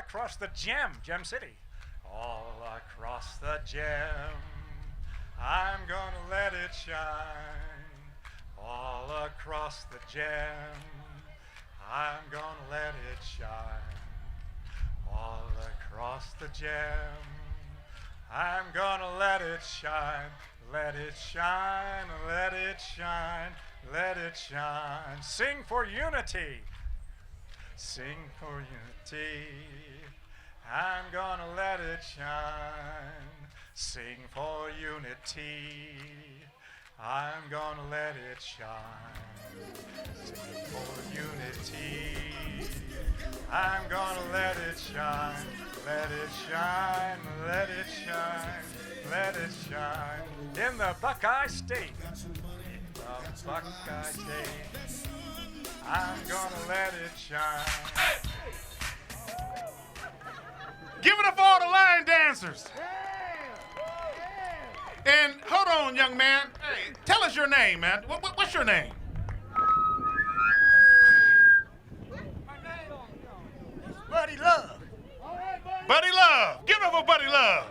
across the Gem City. All across the Gem, I'm gonna let it shine. All across the Gem, I'm gonna let it shine. All across the Gem, I'm gonna let it shine. Let it shine, let it shine, let it shine. Sing for unity. Sing for unity. I'm gonna let it shine. Sing for unity. I'm gonna let it shine. Sing for unity. I'm gonna let it shine. Let it shine, let it shine, let it shine. In the Buckeye State. In the Buckeye State. I'm gonna let it shine. Give it up for all the line dancers. And hold on, young man. Hey, tell us your name, man. What's your name? Buddy Love. Buddy Love. Give it up for Buddy Love.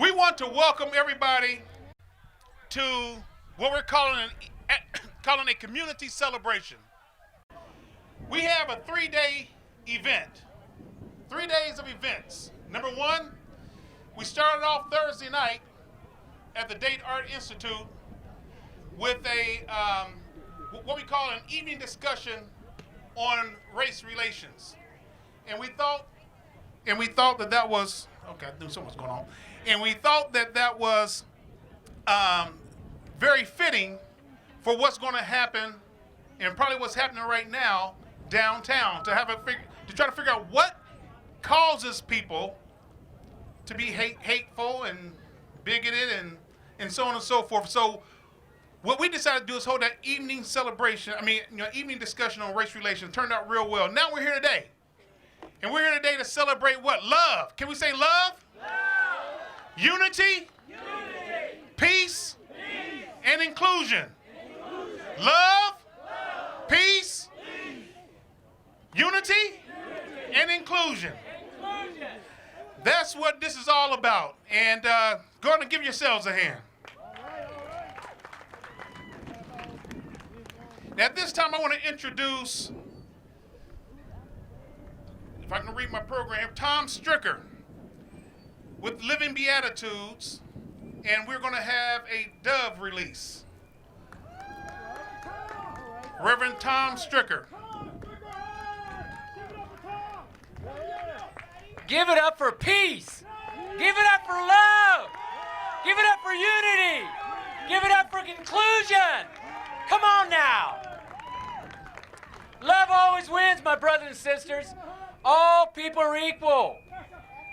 We want to welcome everybody to what we're calling a community celebration. We have a 3-day event. 3 days of events. Number one, we started off Thursday night at the Dayton Art Institute with a what we call an evening discussion on race relations. And we thought that was, okay, I knew something was going on. And we thought that was very fitting for what's going to happen, and probably what's happening right now downtown, to try to figure out what causes people to be hateful and bigoted and so on and so forth. So what we decided to do is hold that evening evening discussion on race relations. Turned out real well. Now we're here today. And we're here today to celebrate what? Love. Can we say love? Love. Unity? Unity. Peace? Peace. And inclusion. Inclusion. Love? Love. Peace? Peace. Unity? Unity. And inclusion. Inclusion. That's what this is all about. And go ahead and give yourselves a hand. Now at this time I want to introduce, if I can read my program, Tom Stricker with Living Beatitudes, and we're going to have a dove release. Reverend Tom Stricker. Give it up for peace. Give it up for love. Give it up for unity. Give it up for conclusion. Come on now. Love always wins, my brothers and sisters. All people are equal.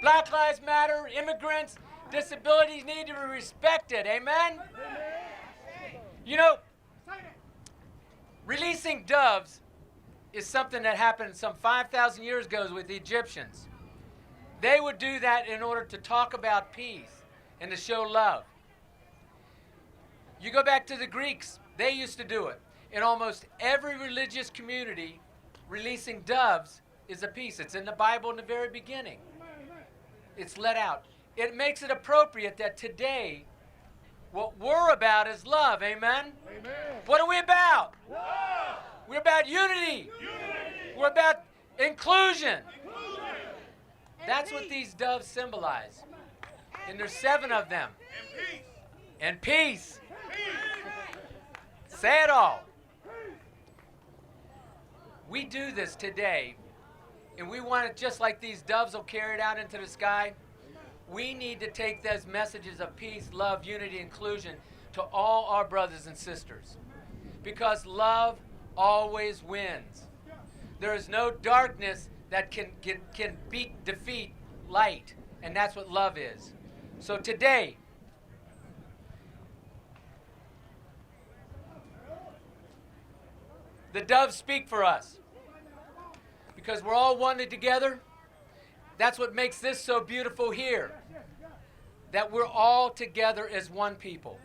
Black Lives Matter, immigrants, disabilities need to be respected. Amen? You know, releasing doves is something that happened some 5,000 years ago with the Egyptians. They would do that in order to talk about peace and to show love. You go back to the Greeks, they used to do it. In almost every religious community, releasing doves is a peace. It's in the Bible in the very beginning. It's let out. It makes it appropriate that today, what we're about is love. Amen? Amen. What are we about? Love. We're about unity. Unity. We're about inclusion. Inclusion. That's what these doves symbolize. And there's 7 of them. And peace. And peace. Peace. Say it all. We do this today, and we want it just like these doves will carry it out into the sky. We need to take those messages of peace, love, unity, inclusion to all our brothers and sisters. Because love always wins. There is no darkness that can defeat light, and that's what love is. So today, the doves speak for us. Because we're all one together. That's what makes this so beautiful here. That we're all together as one people.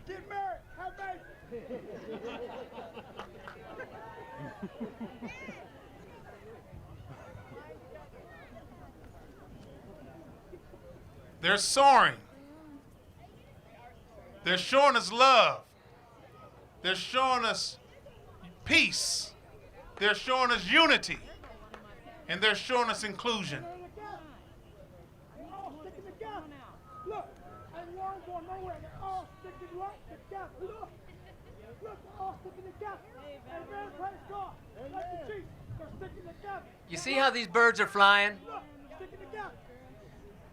Get married. Have babies. They're soaring. They're showing us love. They're showing us peace. They're showing us unity. And they're showing us inclusion. They're all sticking together. Look, ain't one going nowhere. They're all sticking right together. Look, they're all sticking together. Amen. Praise God. Like the Chiefs, they're sticking together. You see how these birds are flying? Look, sticking together.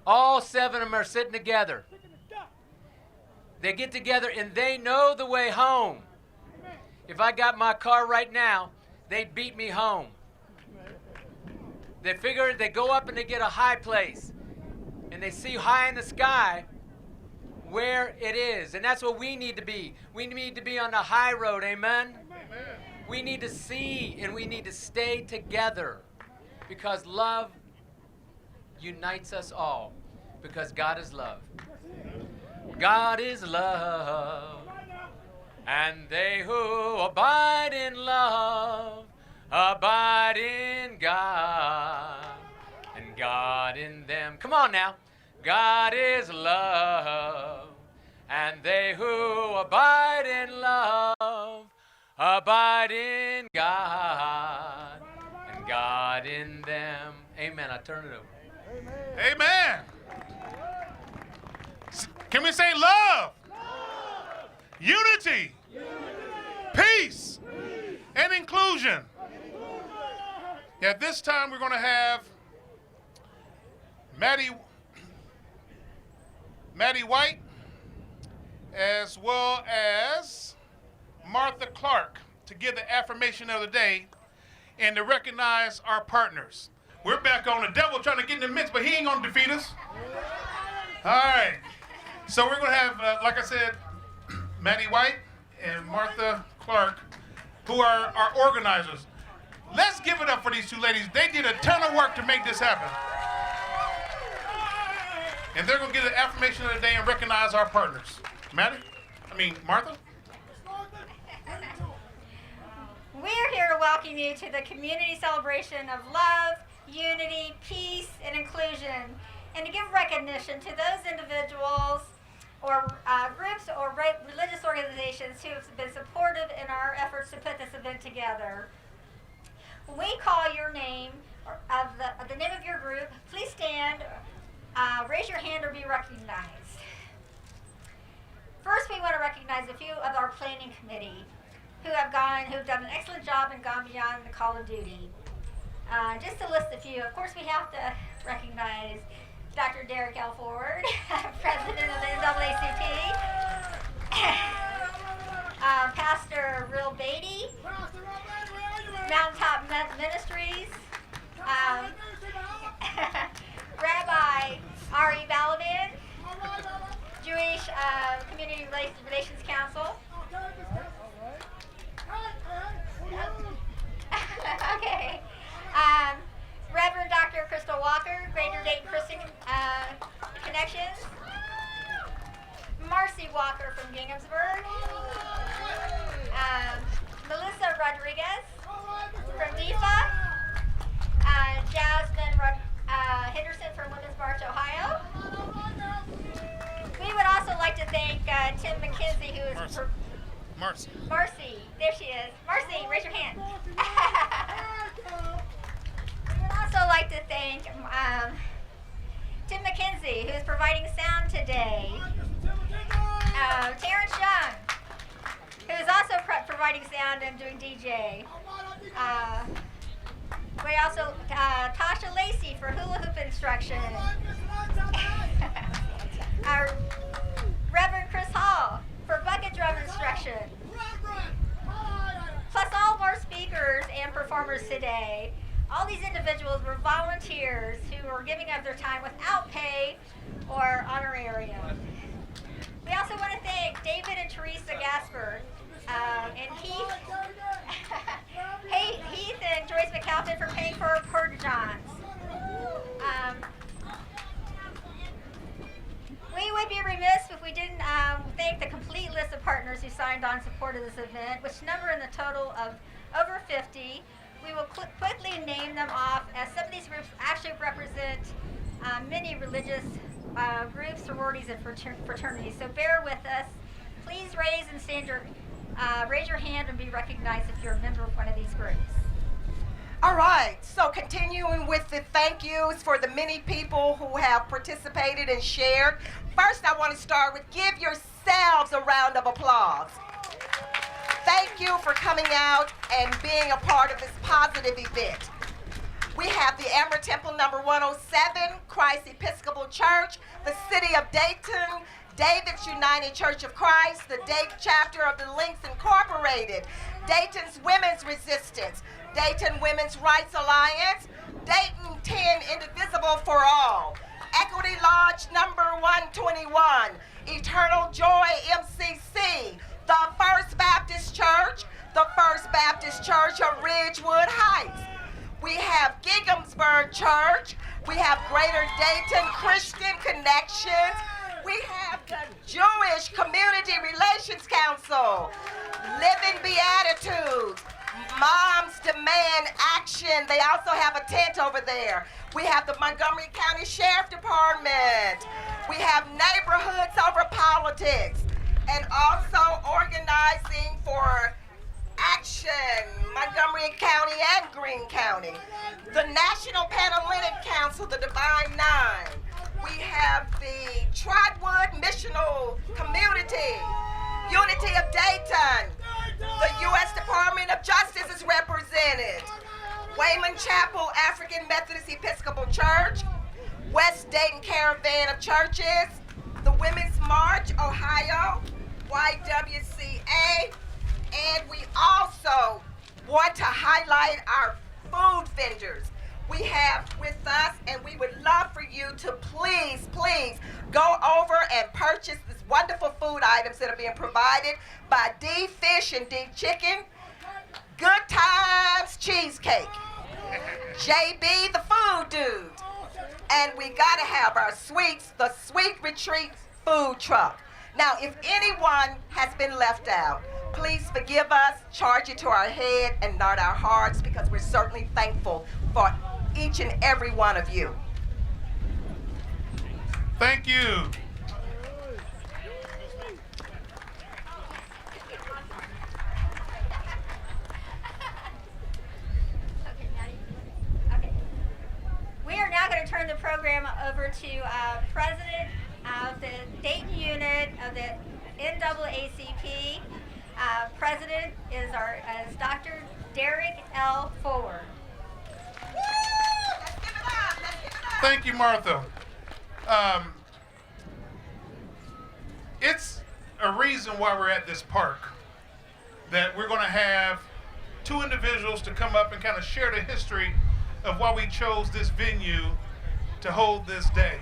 All 7 of them are sitting together. Sticking together. They get together and they know the way home. Amen. If I got my car right now, they'd beat me home. They figure they go up and they get a high place. And they see high in the sky where it is. And that's what we need to be. We need to be on the high road, amen? We need to see and we need to stay together. Because love unites us all. Because God is love. God is love. And they who abide in love abide in God, and God in them. Come on now. God is love, and they who abide in love abide in God, and God in them. Amen. I turn it over. Amen. Can we say love? Unity. Peace. And inclusion. At this time, we're going to have Maddie White as well as Martha Clark to give the affirmation of the day and to recognize our partners. We're back on the devil trying to get in the midst, but he ain't going to defeat us. All right. So we're going to have, like I said, Maddie White and Martha Clark, who are our organizers. Let's give it up for these two ladies. They did a ton of work to make this happen. And they're going to give the affirmation of the day and recognize our partners. Martha? We're here to welcome you to the community celebration of love, unity, peace, and inclusion, and to give recognition to those individuals or groups or religious organizations who have been supportive in our efforts to put this event together. When we call your name, of the name of your group, please stand, raise your hand, or be recognized. First, we want to recognize a few of our planning committee who've done an excellent job and gone beyond the call of duty. Just to list a few, of course, we have to recognize Dr. Derek L. Ford, President of the NAACP, Pastor Real Beatty, Mountaintop Ministries, Rabbi Ari Balaban, Jewish Community Relations Council. Okay. Reverend Dr. Crystal Walker, Greater Dayton Christian Connections. Marcy Walker from Ginghamsburg. Melissa Rodriguez from DEFA. Jasmine Henderson from Women's March, Ohio. We would also like to thank Tim McKenzie, who is Marcy. There she is. Marcy, raise your hand. We would also like to thank Tim McKenzie, who is providing sound today. Terrence Young, who is also providing sound and doing DJ. We also, Tasha Lacey for hula hoop instruction. Our Reverend Chris Hall for bucket drum instruction. Plus all of our speakers and performers today. All these individuals were volunteers who were giving up their time without pay or honorarium. We also want to thank David and Teresa Gasper and Heath and Joyce McAlpin for paying for our porta-johns. We would be remiss if we didn't who signed on in support of this event, which number in the total of over 50. We will quickly name them off, as some of these groups actually represent many religious groups, sororities, and fraternities. So bear with us. Please raise your hand and be recognized if you're a member of one of these groups. All right, so continuing with the thank yous for the many people who have participated and shared. First, I want to start with give yourselves a round of applause. Thank you for coming out and being a part of this positive event. We have the Amber Temple number 107, Christ Episcopal Church, the City of Dayton, David's United Church of Christ, the Dayton chapter of the Links Incorporated, Dayton's Women's Resistance, Dayton Women's Rights Alliance, Dayton 10 Indivisible for All, Equity Lodge number 121, Eternal Joy MCC, the First Baptist Church of Ridgewood Heights. We have Ginghamsburg Church. We have Greater Dayton Christian Connections. We have the Jewish Community Relations Council, Living Beatitudes, Moms Demand Action. They also have a tent over there. We have the Montgomery County Sheriff Department. We have Neighborhoods Over Politics, and also organizing for action, Montgomery County and Greene County. The National Panhellenic Council, the Divine Nine. We have the Trotwood Missional Community, Unity of Dayton. The U.S. Department of Justice is represented. Wayman Chapel African Methodist Episcopal Church, West Dayton Caravan of Churches, the Women's March, Ohio, YWCA, and we also want to highlight our food vendors we have with us, and we would love for you to please go over and purchase these wonderful food items that are being provided by D Fish and D Chicken, Good Times Cheesecake, JB the Food Dude, and we gotta have our sweets, the Sweet Retreat food truck. Now, if anyone has been left out, please forgive us, charge it to our head and not our hearts, because we're certainly thankful for each and every one of you. Thank you. Okay. We are now going to turn the program over to President of the Dayton unit of the NAACP. President is Dr. Derek L. Ford. Thank you, Martha. It's a reason why we're at this park, that we're going to have two individuals to come up and kind of share the history of why we chose this venue to hold this day.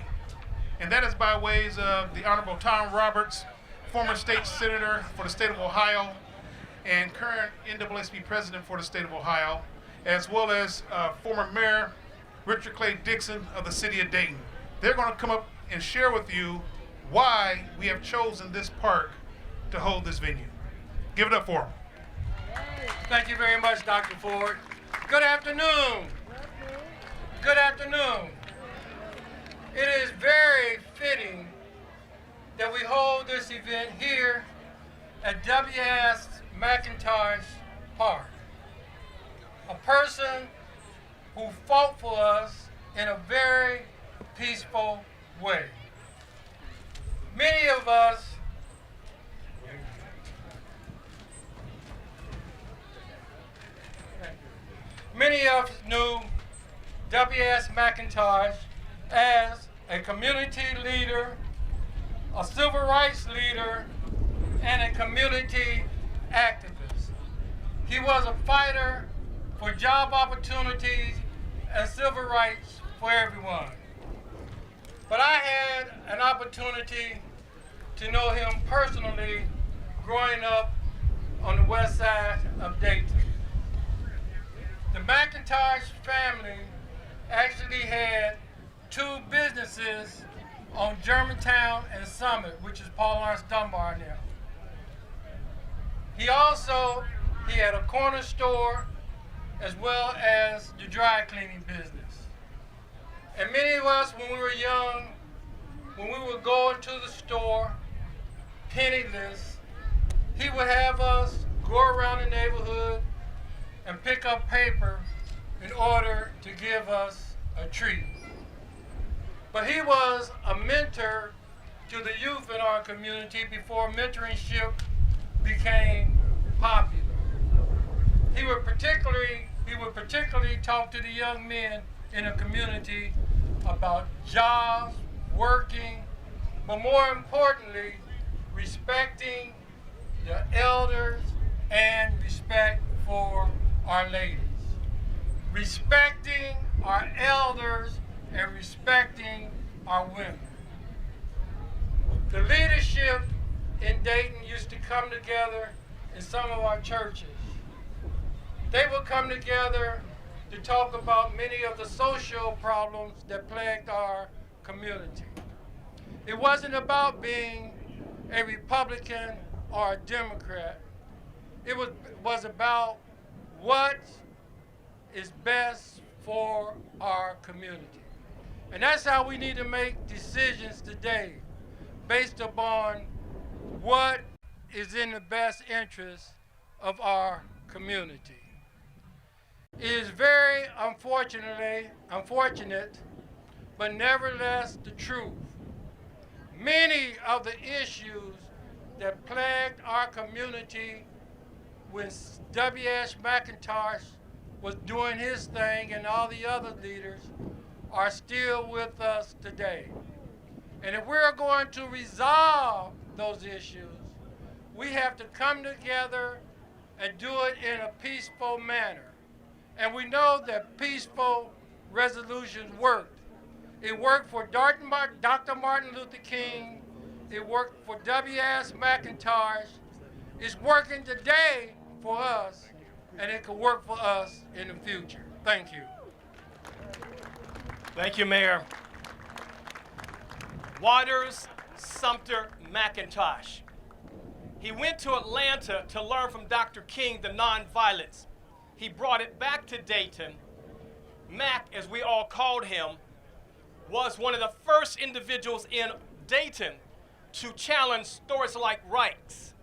And that is by ways of the Honorable Tom Roberts, former state senator for the state of Ohio and current NAACP president for the state of Ohio, as well as former Mayor Richard Clay Dixon of the city of Dayton. They're going to come up and share with you why we have chosen this park to hold this venue. Give it up for them. Thank you very much, Dr. Ford. Good afternoon. Good afternoon. It is very fitting that we hold this event here at W.S. McIntosh Park. A person who fought for us in a very peaceful way. Many of us knew W.S. McIntosh as a community leader, a civil rights leader, and a community activist. He was a fighter for job opportunities and civil rights for everyone. But I had an opportunity to know him personally growing up on the west side of Dayton. The McIntosh family actually had two businesses on Germantown and Summit, which is Paul Lawrence Dunbar now. He had a corner store as well as the dry cleaning business. And many of us, when we were young, when we would go into the store, penniless, he would have us go around the neighborhood and pick up paper in order to give us a treat. But he was a mentor to the youth in our community before mentorship became popular. He would particularly talk to the young men in the community about jobs, working, but more importantly, respecting the elders and respect for our ladies. Respecting our elders and respecting our women. The leadership in Dayton used to come together in some of our churches. They would come together to talk about many of the social problems that plagued our community. It wasn't about being a Republican or a Democrat. It was about what is best for our community. And that's how we need to make decisions today, based upon what is in the best interest of our community. It is very unfortunate, but nevertheless the truth. Many of the issues that plagued our community when W.S. McIntosh was doing his thing and all the other leaders are still with us today. And if we're going to resolve those issues, we have to come together and do it in a peaceful manner. And we know that peaceful resolutions worked. It worked for Dr. Martin Luther King. It worked for W.S. McIntosh. It's working today for us, and it could work for us in the future. Thank you. Thank you, Mayor. Waters Sumter McIntosh. He went to Atlanta to learn from Dr. King the nonviolence. He brought it back to Dayton. Mac, as we all called him, was one of the first individuals in Dayton to challenge stores like Reich's,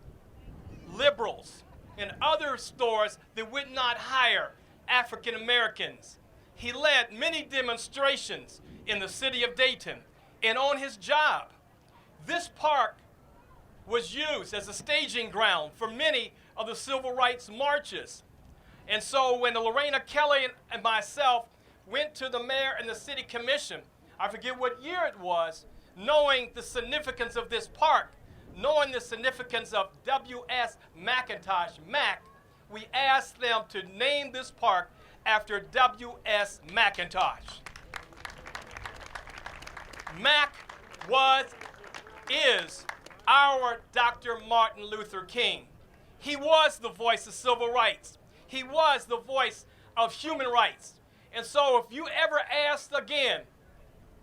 liberals, and other stores that would not hire African Americans. He led many demonstrations in the city of Dayton and on his job. This park was used as a staging ground for many of the civil rights marches. And so when Lorena Kelly and myself went to the mayor and the city commission, I forget what year it was, knowing the significance of this park, knowing the significance of W.S. McIntosh, Mac, we asked them to name this park after W.S. McIntosh. Mac is our Dr. Martin Luther King. He was the voice of civil rights. He was the voice of human rights. And so if you ever ask again,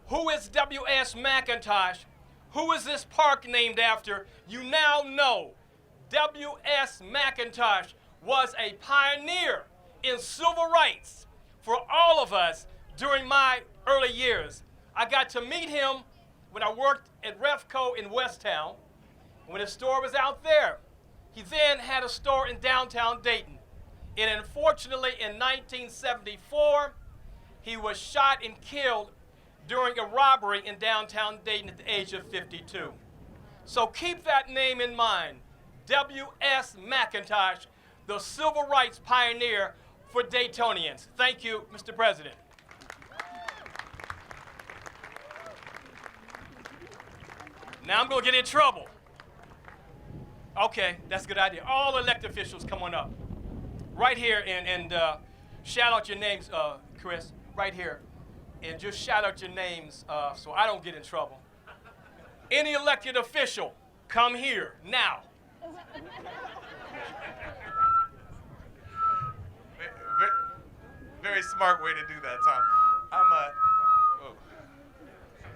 who is W.S. McIntosh? Who is this park named after? You now know W.S. McIntosh was a pioneer in civil rights for all of us during my early years. I got to meet him when I worked at Refco in Westtown, when his store was out there. He then had a store in downtown Dayton. And unfortunately, in 1974, he was shot and killed during a robbery in downtown Dayton at the age of 52. So keep that name in mind, W.S. McIntosh, the civil rights pioneer for Daytonians. Thank you, Mr. President. Now I'm going to get in trouble. Okay, that's a good idea. All elected officials, come on up. Right here, and shout out your names, Chris, right here. And just shout out your names so I don't get in trouble. Any elected official, come here now. Very smart way to do that, Tom.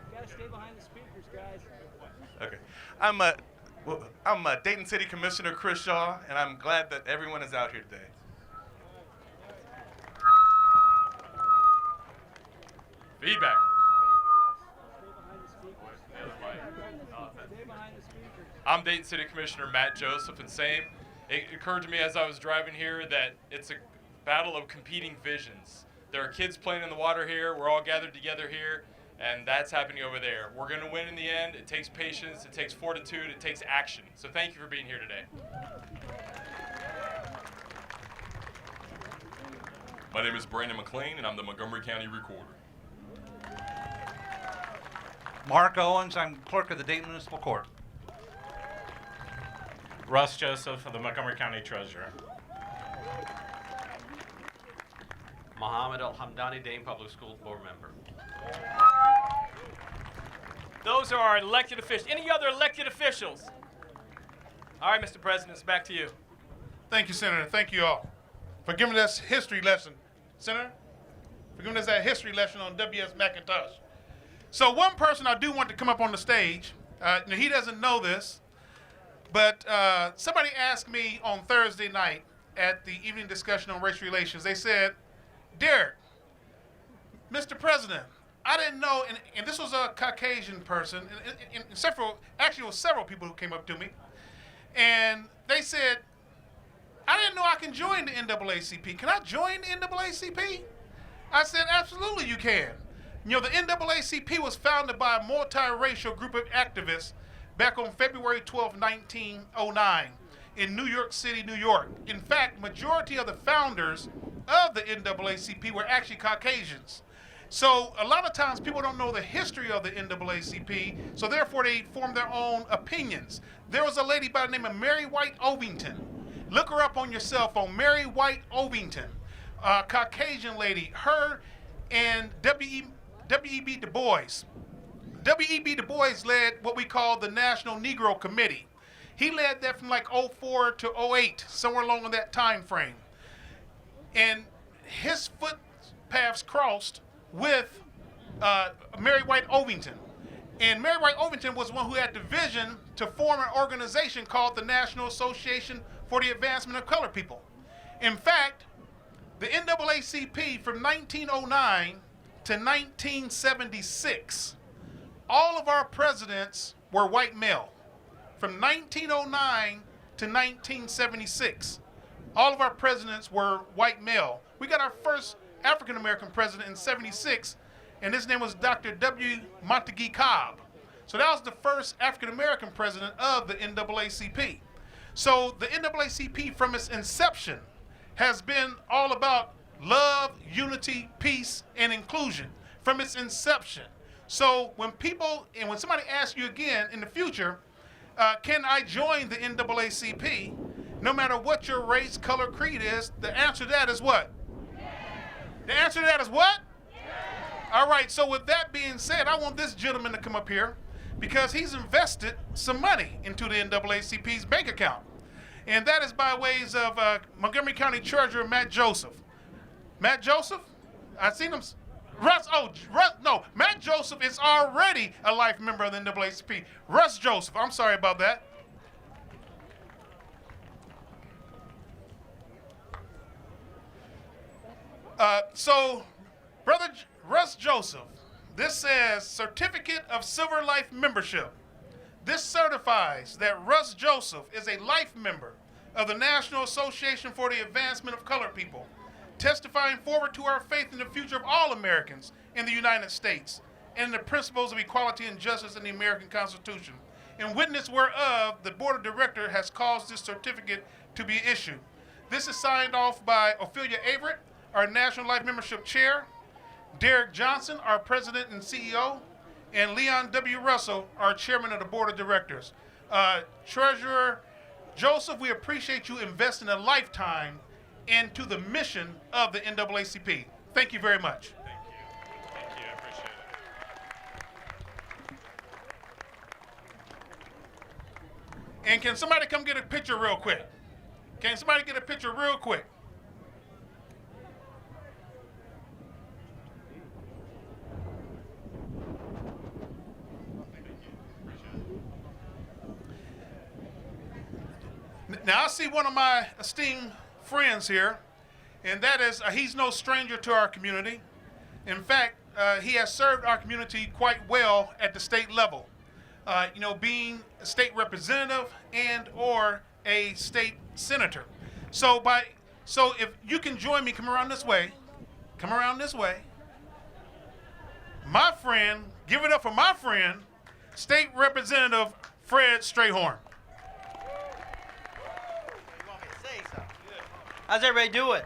You gotta stay behind the speakers, guys. Okay. Well, I'm Dayton City Commissioner Chris Shaw, and I'm glad that everyone is out here today. Feedback. I'm Dayton City Commissioner Matt Joseph, and same. It occurred to me as I was driving here that it's a battle of competing visions. There are kids playing in the water here. We're all gathered together here, and that's happening over there. We're going to win in the end. It takes patience. It takes fortitude. It takes action. So thank you for being here today. My name is Brandon McLean, and I'm the Montgomery County Recorder. Mark Owens, I'm clerk of the Dayton Municipal Court. Russ Joseph of the Montgomery County Treasurer. Mohammed Al-Hamdani, Dayton Public Schools Board Member. Those are our elected officials. Any other elected officials? All right, Mr. President, it's back to you. Thank you, Senator. Thank you all for giving us history lesson. Senator, for giving us that history lesson on W.S. McIntosh. So one person I do want to come up on the stage, he doesn't know this, but somebody asked me on Thursday night at the evening discussion on race relations, they said, Derek, Mr. President, I didn't know, and this was a Caucasian person, and it was several people who came up to me, and they said, I didn't know I can join the NAACP. Can I join the NAACP? I said, absolutely you can. You know, the NAACP was founded by a multiracial group of activists back on February 12, 1909 in New York City, New York. In fact, majority of the founders of the NAACP were actually Caucasians. So a lot of times people don't know the history of the NAACP, so therefore they form their own opinions. There was a lady by the name of Mary White Ovington. Look her up on your cell phone, Mary White Ovington, Caucasian lady. Her and W.E.B. Du Bois. W.E.B. Du Bois led what we call the National Negro Committee. He led that from like 04 to 08, somewhere along in that time frame. And his footpaths crossed with Mary White Ovington. And Mary White Ovington was one who had the vision to form an organization called the National Association for the Advancement of Colored People. In fact, the NAACP from 1909 to 1976, all of our presidents were white male. From 1909 to 1976, all of our presidents were white male. We got our first African-American president in 76, and his name was Dr. W. Montague Cobb. So that was the first African-American president of the NAACP. So the NAACP from its inception has been all about love, unity, peace, and inclusion from its inception. So when somebody asks you again in the future, can I join the NAACP, no matter what your race, color, creed is, the answer to that is what? Yeah. The answer to that is what? Yeah. All right, so with that being said, I want this gentleman to come up here because he's invested some money into the NAACP's bank account. And that is by ways of Montgomery County Treasurer Matt Joseph. Matt Joseph? I've seen him. Matt Joseph is already a life member of the NAACP. Russ Joseph, I'm sorry about that. So, Brother Russ Joseph, this says Certificate of Silver Life Membership. This certifies that Russ Joseph is a life member of the National Association for the Advancement of Colored People, testifying forward to our faith in the future of all Americans in the United States and in the principles of equality and justice in the American Constitution. In witness whereof, the Board of Directors has caused this certificate to be issued. This is signed off by Ophelia Averett, our National Life Membership Chair, Derek Johnson, our President and CEO, and Leon W. Russell, our Chairman of the Board of Directors. Treasurer Joseph, we appreciate you investing a lifetime into the mission of the NAACP. Thank you very much. Thank you. Thank you. I appreciate it. And can somebody come get a picture real quick? Can somebody get a picture real quick? Now I see one of my esteemed friends here, and that is he's no stranger to our community. In fact, he has served our community quite well at the state level. Being a state representative and or a state senator. So if you can join me, come around this way. My friend, give it up for my friend, State Representative Fred Strayhorn. How's everybody doing?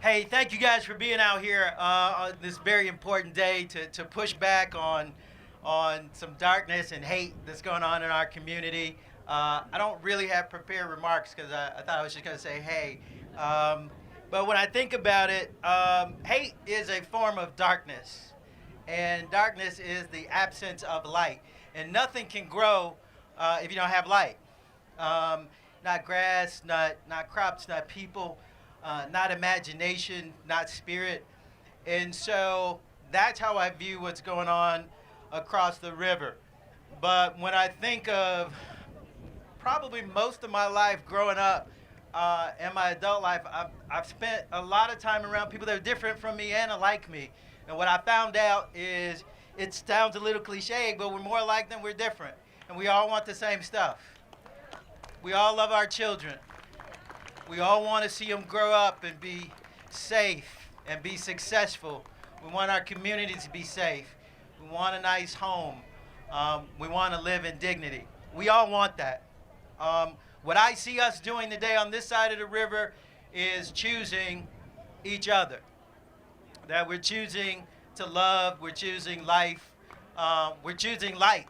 Hey, thank you guys for being out here on this very important day to push back on some darkness and hate that's going on in our community. I don't really have prepared remarks because I thought I was just going to say hey. But when I think about it, hate is a form of darkness. And darkness is the absence of light. And nothing can grow if you don't have light. Not grass, not crops, not people, not imagination, not spirit. And so that's how I view what's going on across the river. But when I think of probably most of my life growing up and my adult life, I've spent a lot of time around people that are different from me and alike me. And what I found out is it sounds a little cliche, but we're more alike than we're different. And we all want the same stuff. We all love our children. We all want to see them grow up and be safe and be successful. We want our community to be safe. We want a nice home. We want to live in dignity. We all want that. What I see us doing today on this side of the river is choosing each other. That we're choosing to love, we're choosing life, we're choosing light.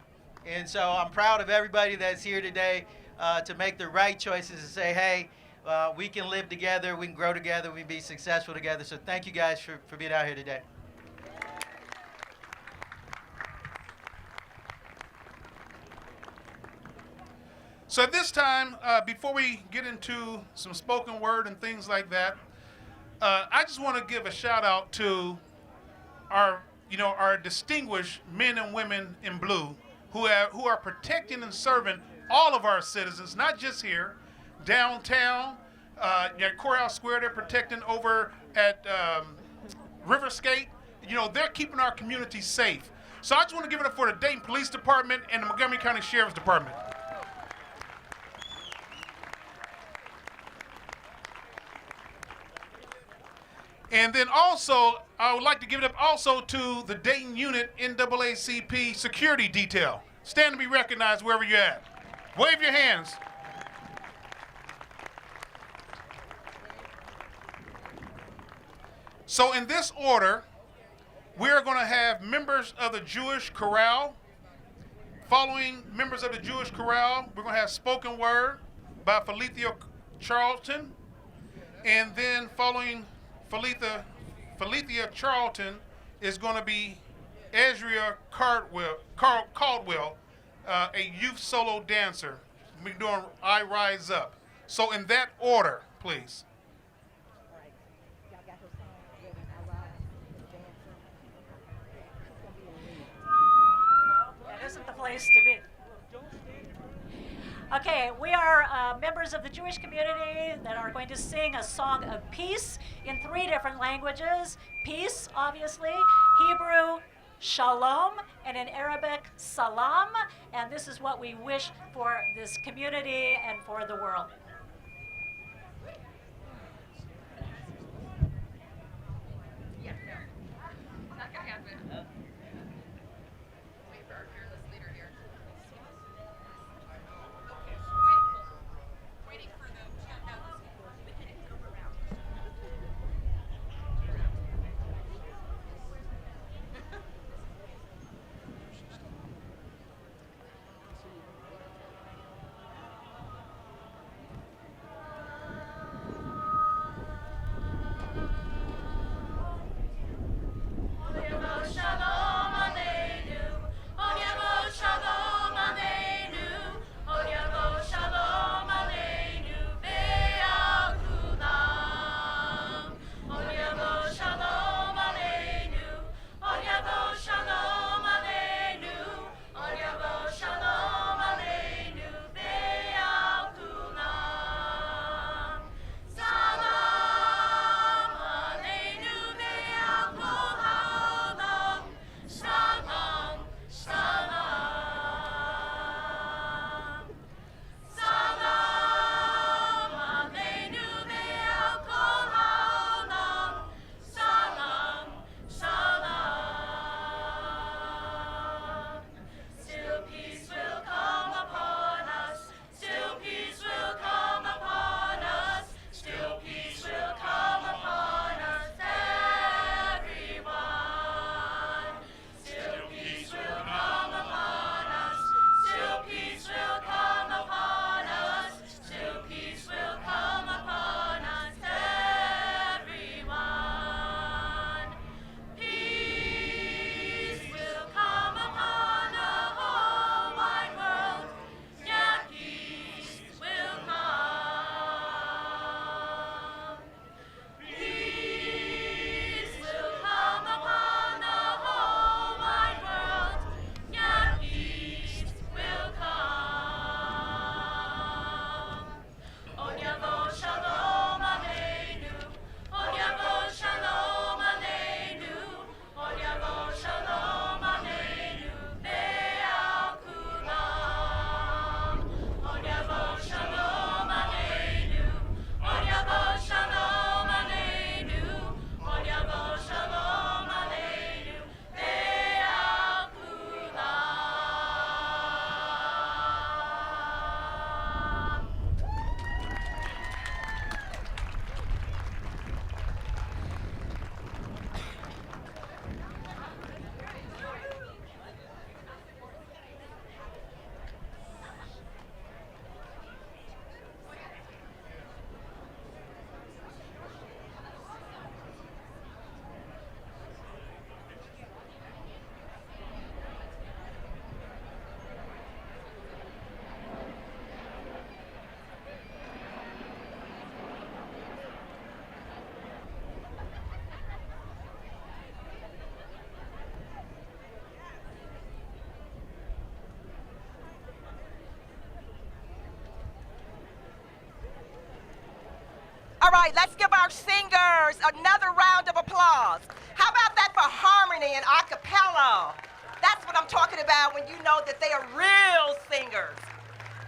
And so I'm proud of everybody that's here today to make the right choices and say, hey, we can live together, we can grow together, we can be successful together. So thank you guys for being out here today. So at this time, before we get into some spoken word and things like that, I just want to give a shout out to our distinguished men and women in blue who are protecting and serving all of our citizens, not just here, downtown, at Courthouse Square. They're protecting over at Riverskate. They're keeping our community safe. So I just want to give it up for the Dayton Police Department and the Montgomery County Sheriff's Department. And then also, I would like to give it up also to the Dayton Unit NAACP Security Detail. Stand to be recognized wherever you're at. Wave your hands. So in this order, we are going to have members of the Jewish Chorale. Following members of the Jewish Chorale, we're going to have spoken word by Felicia Charlton. And then following Felicia Charlton is going to be Ezria Caldwell, a youth solo dancer. We're doing I Rise Up. So in that order, please. That isn't the place to be. Okay, we are members of the Jewish community that are going to sing a song of peace in 3 different languages. Peace, obviously, Hebrew, shalom, and in Arabic, salam. And this is what we wish for this community and for the world. Shalom. right, let's give our singers another round of applause. How about that for harmony and a cappella? That's what I'm talking about when you know that they are real singers.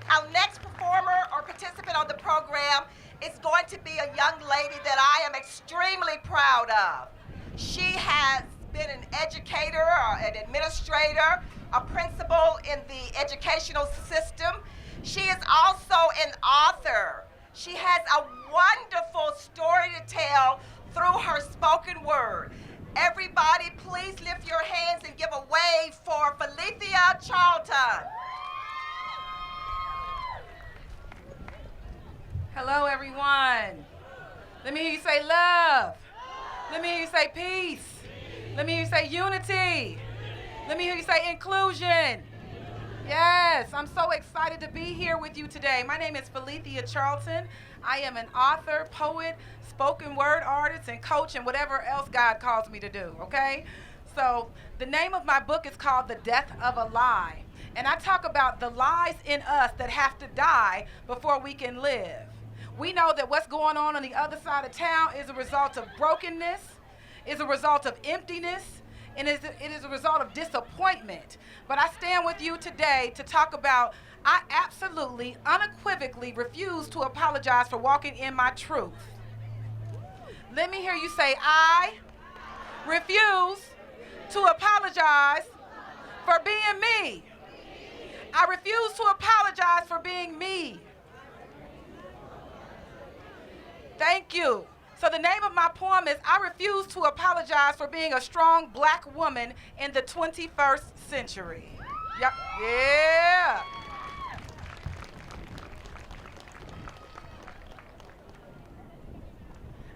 Our next performer or participant on the program is going to be a young lady that I am extremely proud of. She has been an educator, an administrator, a principal in the educational system. She is also an author. She has a wonderful story to tell through her spoken word. Everybody, please lift your hands and give a wave for Felicia Charlton. Hello, everyone. Let me hear you say love. Let me hear you say peace. Let me hear you say unity. Let me hear you say inclusion. Yes, I'm so excited to be here with you today. My name is Felicia Charlton. I am an author, poet, spoken word artist, and coach, and whatever else God calls me to do, okay? So the name of my book is called The Death of a Lie. And I talk about the lies in us that have to die before we can live. We know that what's going on the other side of town is a result of brokenness, is a result of emptiness, and it is a result of disappointment. But I stand with you today to talk about I absolutely, unequivocally refuse to apologize for walking in my truth. Let me hear you say, I refuse to apologize for being me. I refuse to apologize for being me. Thank you. So the name of my poem is I Refuse to Apologize for Being a Strong Black Woman in the 21st Century. Yep. Yeah.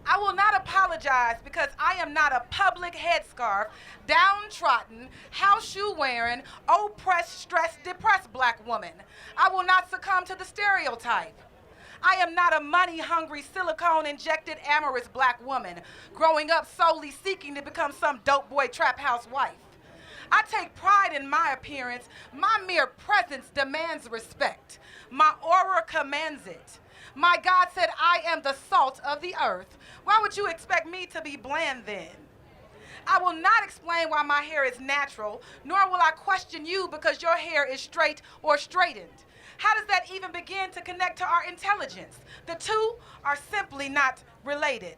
I will not apologize because I am not a public headscarf, downtrodden, house shoe wearing, oppressed, stressed, depressed black woman. I will not succumb to the stereotype. I am not a money-hungry, silicone-injected, amorous black woman, growing up solely seeking to become some dope boy trap house wife. I take pride in my appearance. My mere presence demands respect. My aura commands it. My God said I am the salt of the earth. Why would you expect me to be bland then? I will not explain why my hair is natural, nor will I question you because your hair is straight or straightened. How does that even begin to connect to our intelligence? The two are simply not related.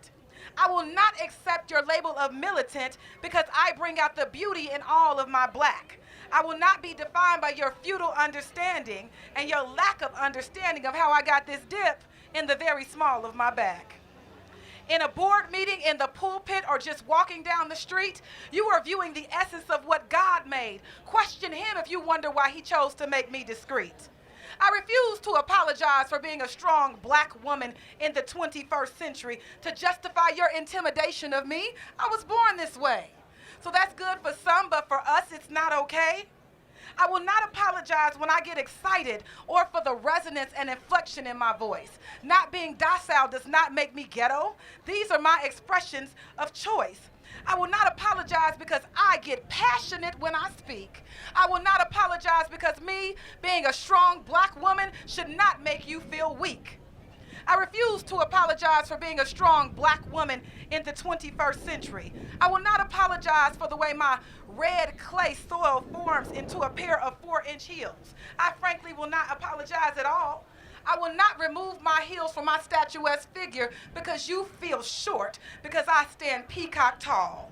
I will not accept your label of militant because I bring out the beauty in all of my black. I will not be defined by your feudal understanding and your lack of understanding of how I got this dip in the very small of my back. In a board meeting, in the pulpit, or just walking down the street, you are viewing the essence of what God made. Question him if you wonder why he chose to make me discreet. I refuse to apologize for being a strong black woman in the 21st century to justify your intimidation of me. I was born this way. So that's good for some, but for us, it's not okay. I will not apologize when I get excited or for the resonance and inflection in my voice. Not being docile does not make me ghetto. These are my expressions of choice. I will not apologize because I get passionate when I speak. I will not apologize because me, being a strong black woman, should not make you feel weak. I refuse to apologize for being a strong black woman in the 21st century. I will not apologize for the way my red clay soil forms into a pair of 4-inch heels. I frankly will not apologize at all. I will not remove my heels from my statuesque figure because you feel short because I stand peacock tall.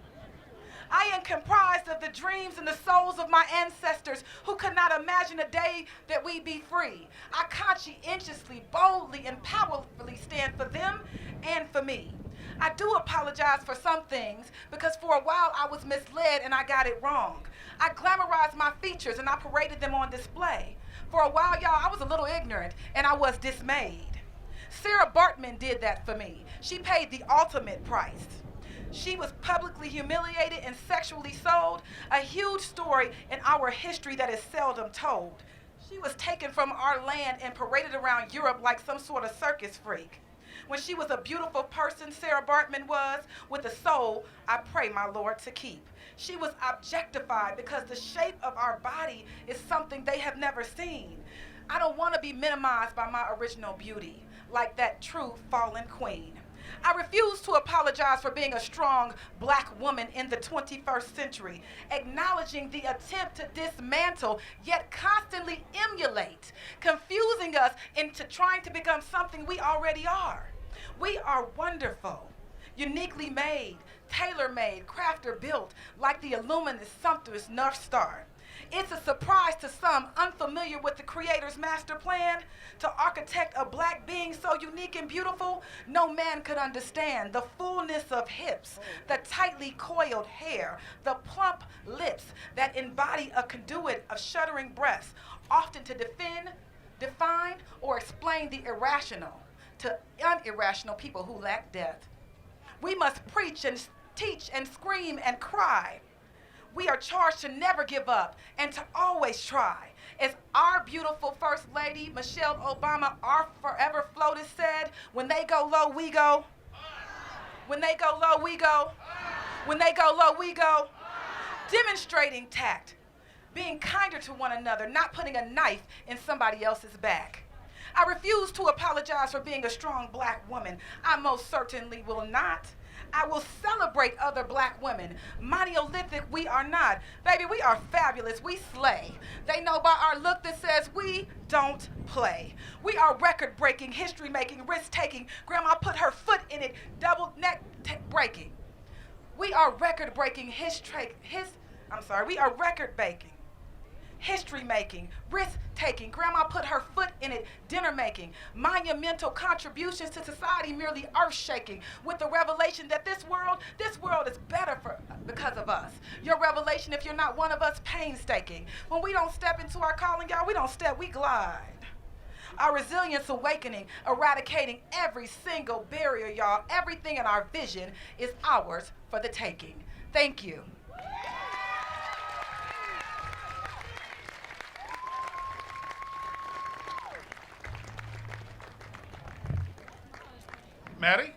I am comprised of the dreams and the souls of my ancestors who could not imagine a day that we be free. I conscientiously, boldly, and powerfully stand for them and for me. I do apologize for some things because for a while I was misled and I got it wrong. I glamorized my features and I paraded them on display. For a while, y'all, I was a little ignorant and I was dismayed. Sarah Bartman did that for me. She paid the ultimate price. She was publicly humiliated and sexually sold, a huge story in our history that is seldom told. She was taken from our land and paraded around Europe like some sort of circus freak. When she was a beautiful person, Sarah Bartman was, with a soul I pray my Lord to keep. She was objectified because the shape of our body is something they have never seen. I don't want to be minimized by my original beauty, like that true fallen queen. I refuse to apologize for being a strong black woman in the 21st century, acknowledging the attempt to dismantle yet constantly emulate, confusing us into trying to become something we already are. We are wonderful, uniquely made, tailor-made, crafter-built, like the illuminous, sumptuous North Star. It's a surprise to some unfamiliar with the Creator's master plan to architect a black being so unique and beautiful, no man could understand the fullness of hips, the tightly coiled hair, the plump lips that embody a conduit of shuddering breasts, often to define, or explain the irrational to unirrational people who lack depth. We must preach and teach and scream and cry. We are charged to never give up and to always try. As our beautiful First Lady, Michelle Obama, our forever FLOTUS said, when they go low, we go. When they go low, we go. When they go low, we go. Demonstrating tact, being kinder to one another, not putting a knife in somebody else's back. I refuse to apologize for being a strong black woman. I most certainly will not. I will celebrate other black women. Monolithic we are not. Baby, we are fabulous. We slay. They know by our look that says we don't play. We are record-breaking, history-making, risk-taking. Grandma put her foot in it, double neck breaking. We are record-breaking, we are record-breaking, history-making, risk-taking. Grandma put her foot in it, dinner-making. Monumental contributions to society, merely earth-shaking. With the revelation that this world is better because of us. Your revelation, if you're not one of us, painstaking. When we don't step into our calling, y'all, we don't step, we glide. Our resilience awakening, eradicating every single barrier, y'all. Everything in our vision is ours for the taking. Thank you. Maddie?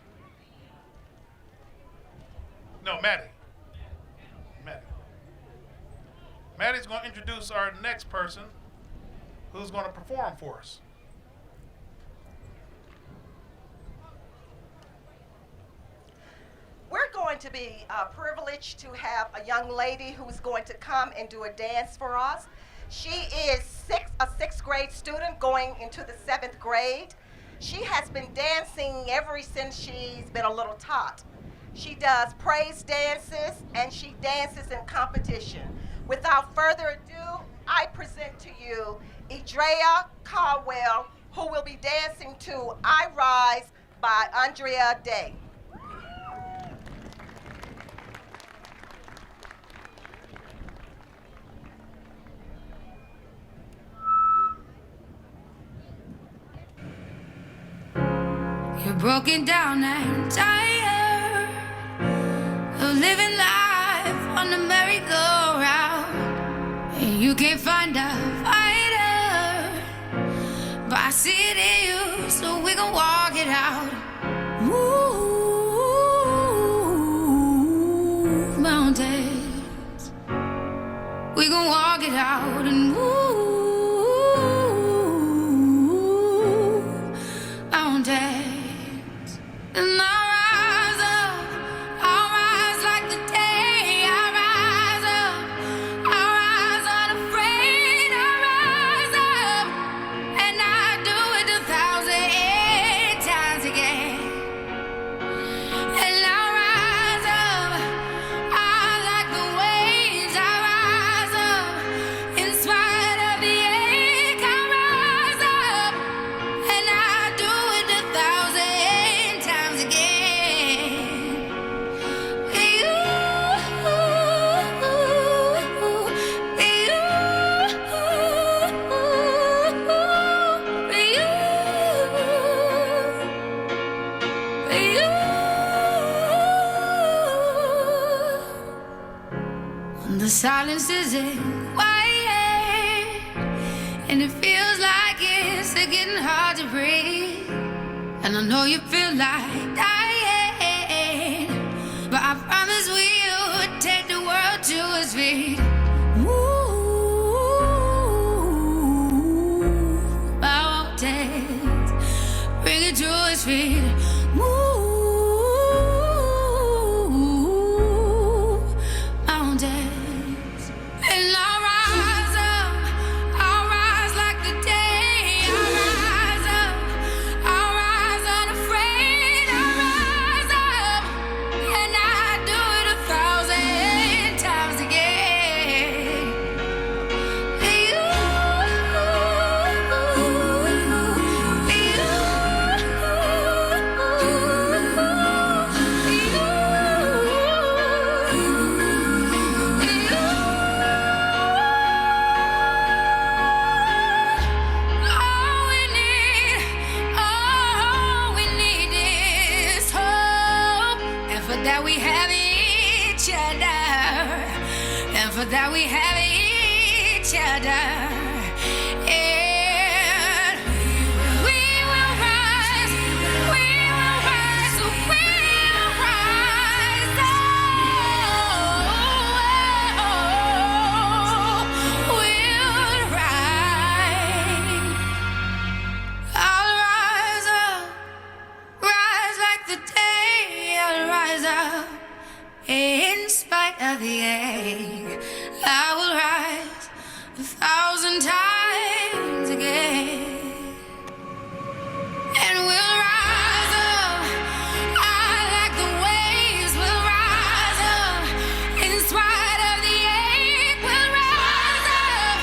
No, Maddie. Maddie's going to introduce our next person who's going to perform for us. We're going to be privileged to have a young lady who's going to come and do a dance for us. She is a sixth grade student going into the 7th grade. She has been dancing ever since she's been a little tot. She does praise dances and she dances in competition. Without further ado, I present to you Idrea Caldwell, who will be dancing to I Rise by Andrea Day. You're broken down and tired of living life on the merry-go-round, and you can't find a fighter, but I see it in you, so we gon' walk it out. Move mountains, we gon' walk it out and move mountains. And I rise up, I rise like the day. I rise up, I rise unafraid. I rise up, and I do it 1,000 times again. And I rise up, I like the waves. I rise up, in spite of the ache. I rise up, and I do it 1,000 times again. The silence isn't quiet, and it feels like it's getting hard to breathe. And I know you feel like dying, but I promise we'll take the world to its feet. Move mountains, bring it to its feet. Move for that we have each other. And we will rise, we will rise, we will rise. Oh, we'll rise. I'll rise up, rise like the day. I'll rise up in spite of the ache. I will rise 1,000 times again, and we'll rise up. I like the waves. We'll rise up in spite of the ache. We'll rise up,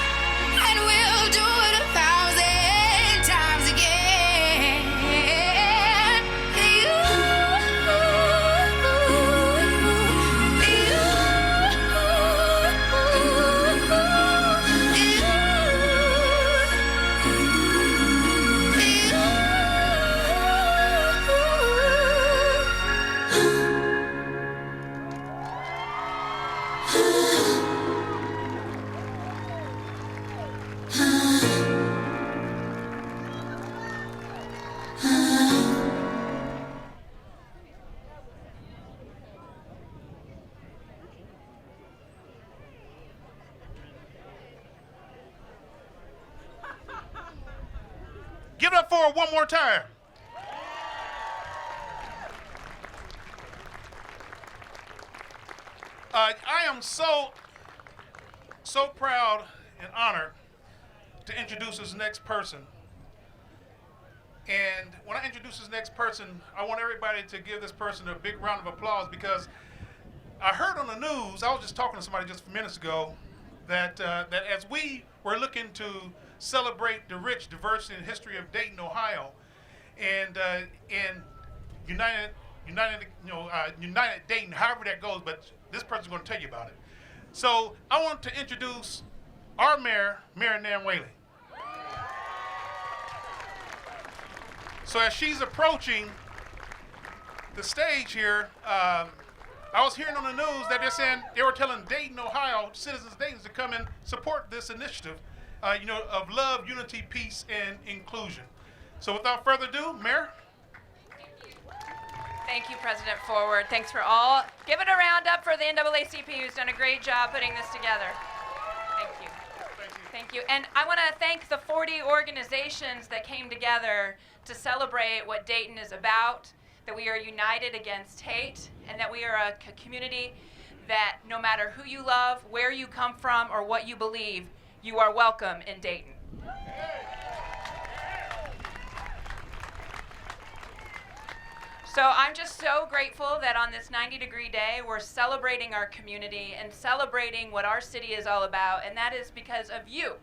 and we'll do it 1,000 times again. Give it up for her one more time. I am so proud and honored to introduce this next person. And when I introduce this next person, I want everybody to give this person a big round of applause, because I heard on the news, I was just talking to somebody just a few minutes ago, that as we were looking to celebrate the rich diversity and history of Dayton, Ohio, and United Dayton, however that goes, but this person's going to tell you about it. So I want to introduce our mayor, Mayor Nan Whaley. So as she's approaching the stage here, I was hearing on the news that they were telling Dayton, Ohio, citizens of Dayton to come and support this initiative, of love, unity, peace, and inclusion. So without further ado, Mayor. Thank you, President Forward. Thanks for all. Give it a round up for the NAACP, who's done a great job putting this together. Thank you. Thank you. And I want to thank the 40 organizations that came together to celebrate what Dayton is about, that we are united against hate, and that we are a community that no matter who you love, where you come from, or what you believe, you are welcome in Dayton. So I'm just so grateful that on this 90-degree day, we're celebrating our community and celebrating what our city is all about, and that is because of you,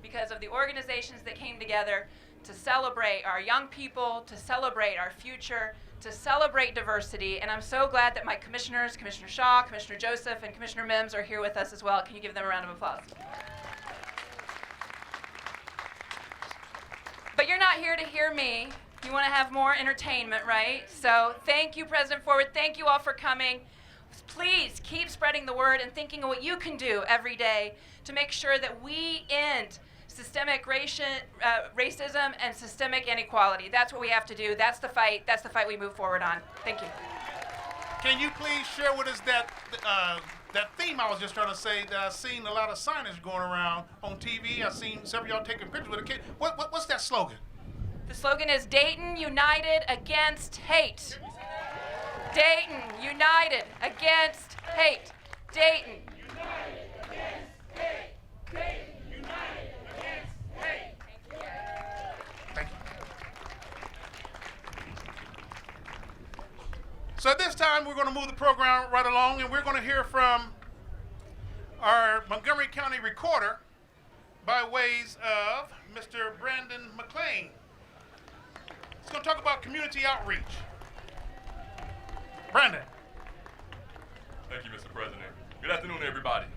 because of the organizations that came together to celebrate our young people, to celebrate our future, to celebrate diversity. And I'm so glad that my commissioners, Commissioner Shaw, Commissioner Joseph, and Commissioner Mims are here with us as well. Can you give them a round of applause? But you're not here to hear me. You want to have more entertainment, right? So thank you, President Forward. Thank you all for coming. Please keep spreading the word and thinking of what you can do every day to make sure that we end systemic racism and systemic inequality. That's what we have to do. That's the fight. That's the fight we move forward on. Thank you. Can you please share with us that theme I was just trying to say, that I've seen a lot of signage going around on TV. I've seen several of y'all taking pictures with a kid. What's that slogan? The slogan is Dayton United Against Hate. Dayton United Against Hate. Dayton United Against Hate. Dayton United Against Hate. Thank you. So at this time, we're going to move the program right along, and we're going to hear from our Montgomery County Recorder by ways of Mr. Brandon McLean. He's going to talk about community outreach. Brandon. Thank you, Mr. President. Good afternoon, everybody.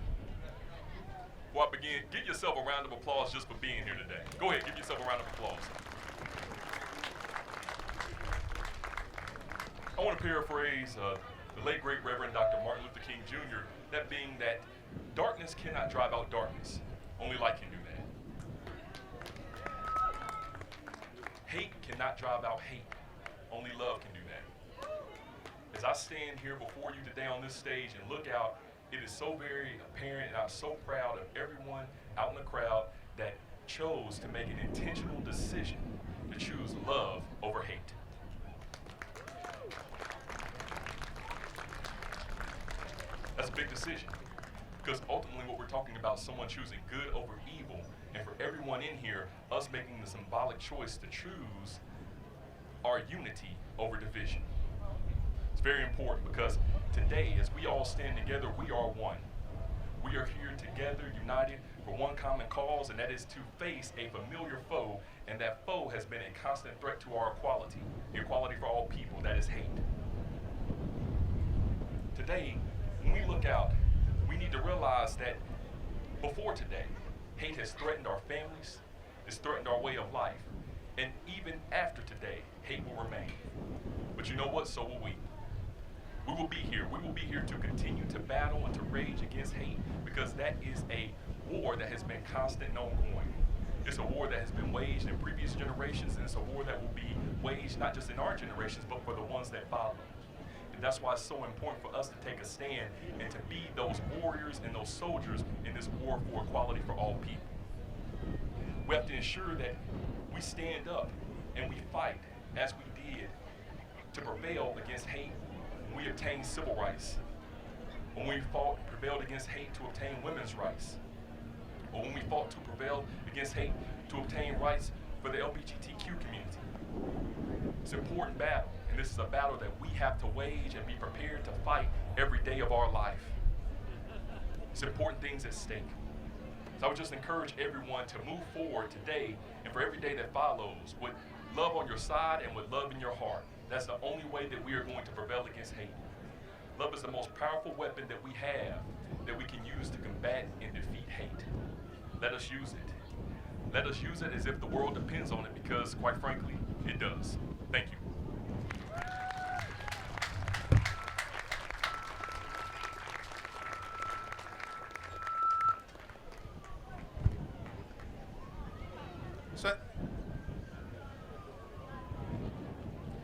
Before I begin, give yourself a round of applause just for being here today. Go ahead, give yourself a round of applause. I want to paraphrase the late, great Reverend Dr. Martin Luther King Jr., that being that Darkness cannot drive out darkness. Only light can do that. Hate cannot drive out hate. Only love can do that. As I stand here before you today on this stage and look out, it is so very apparent, and I'm so proud of everyone out in the crowd that chose to make an intentional decision to choose love over hate. That's a big decision, because ultimately what we're talking about is someone choosing good over evil, and for everyone in here, us making the symbolic choice to choose our unity over division. It's very important, because today, as we all stand together, we are one. We are here together, united for one common cause, and that is to face a familiar foe, and that foe has been a constant threat to our equality, equality for all people, that is hate. Today, when we look out, we need to realize that before today, hate has threatened our families, it's threatened our way of life, and even after today, hate will remain. But you know what? So will we. We will be here. We will be here to continue to battle and to rage against hate, because that is a war that has been constant and ongoing. It's a war that has been waged in previous generations, and it's a war that will be waged not just in our generations, but for the ones that follow. And that's why it's so important for us to take a stand and to be those warriors and those soldiers in this war for equality for all people. We have to ensure that we stand up and we fight, as we did, to prevail against hate when we obtained civil rights, when we prevailed against hate to obtain women's rights, or when we fought to prevail against hate to obtain rights for the LGBTQ community. It's an important battle, and this is a battle that we have to wage and be prepared to fight every day of our life. It's important things at stake. So I would just encourage everyone to move forward today and for every day that follows with love on your side and with love in your heart. That's the only way that we are going to prevail against hate. Love is the most powerful weapon that we have, that we can use to combat and defeat hate. Let us use it. Let us use it as if the world depends on it, because quite frankly, it does. Thank you.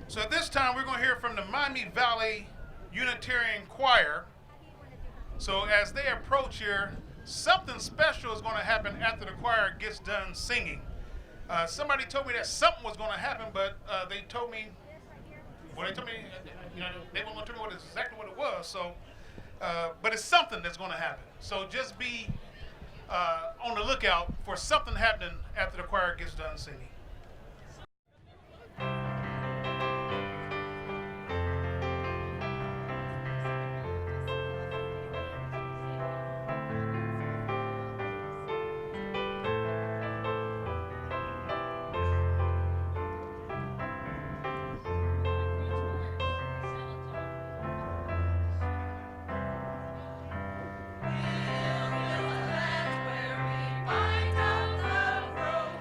So at this time, we're going to hear from the Miami Valley Unitarian Choir. So as they approach here, something special is going to happen after the choir gets done singing. Somebody told me that something was going to happen, but they told me, well, they told me, they won't tell me exactly what it was. So, but it's something that's going to happen. So just be on the lookout for something happening after the choir gets done singing. Find out the road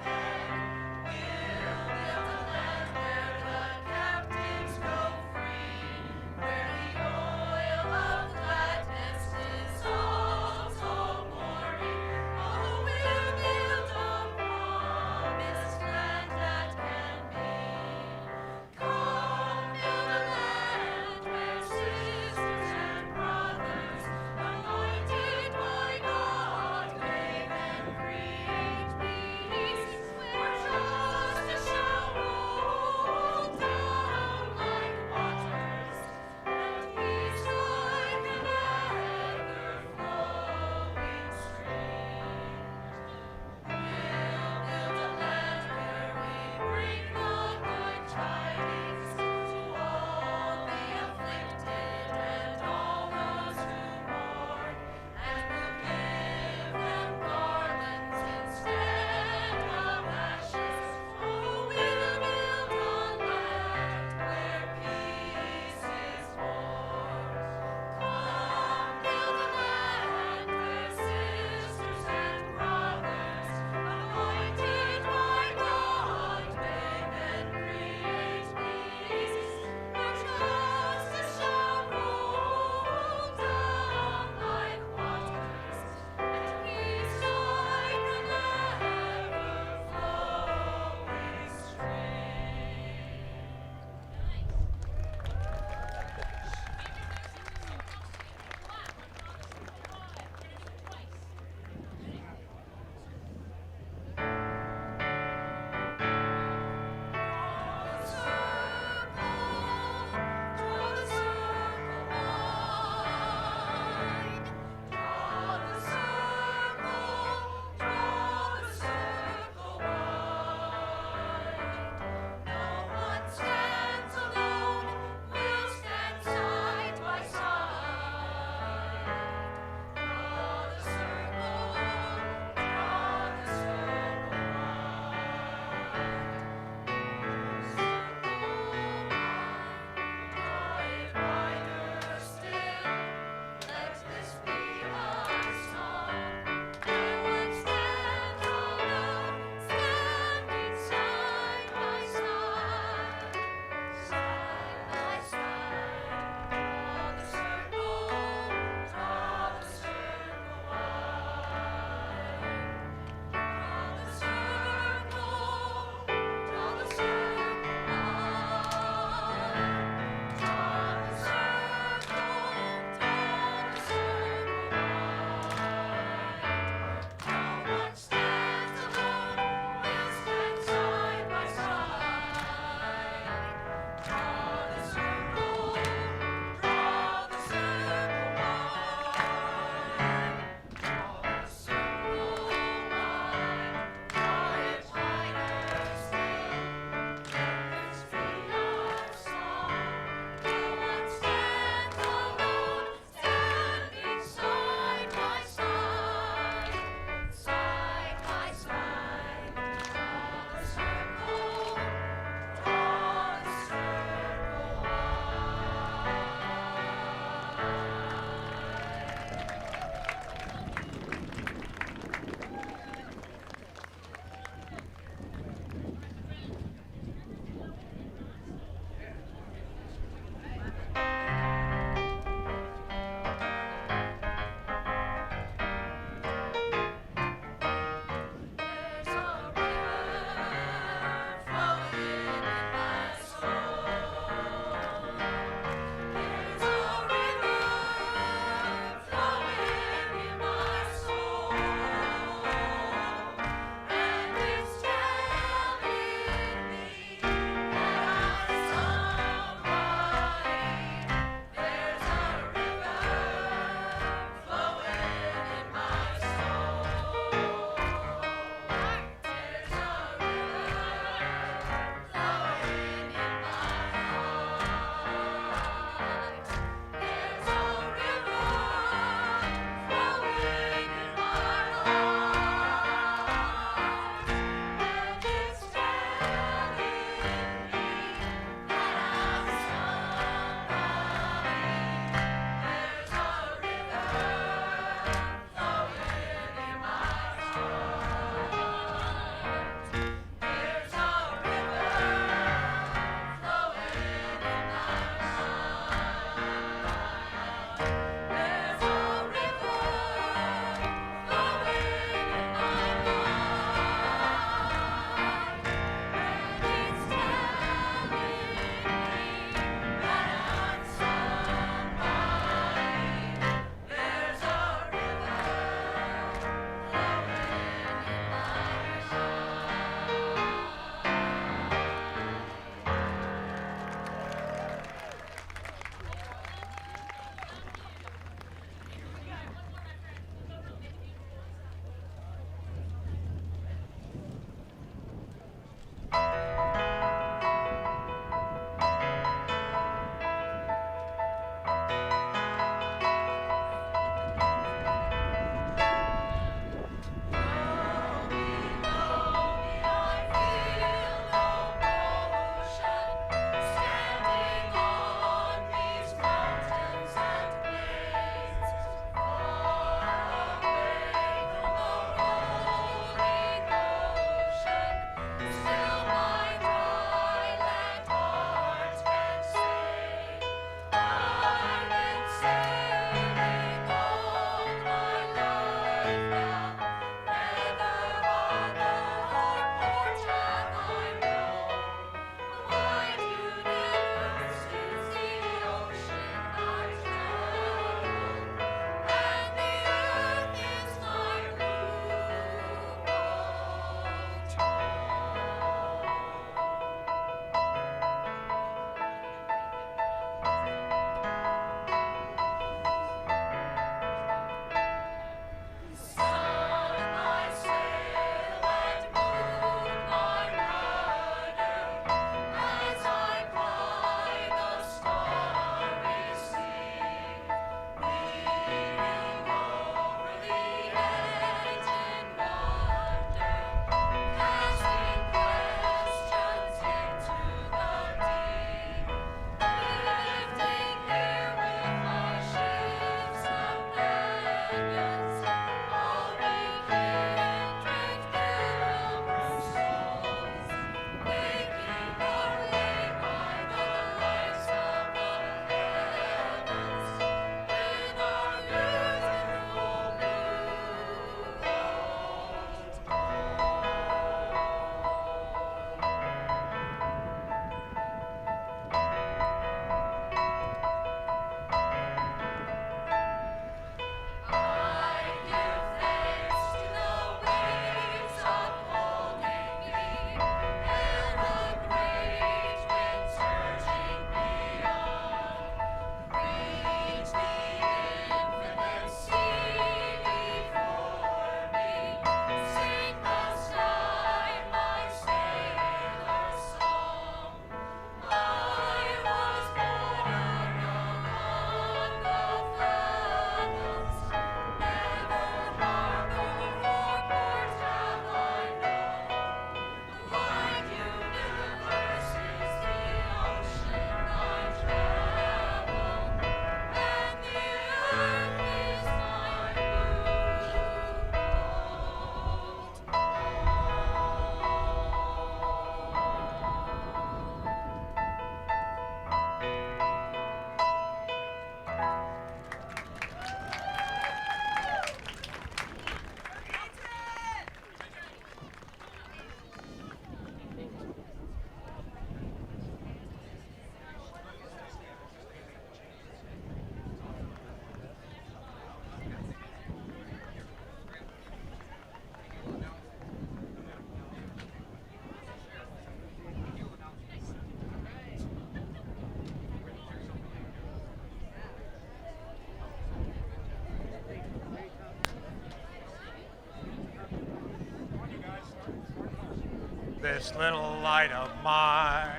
This little light of mine,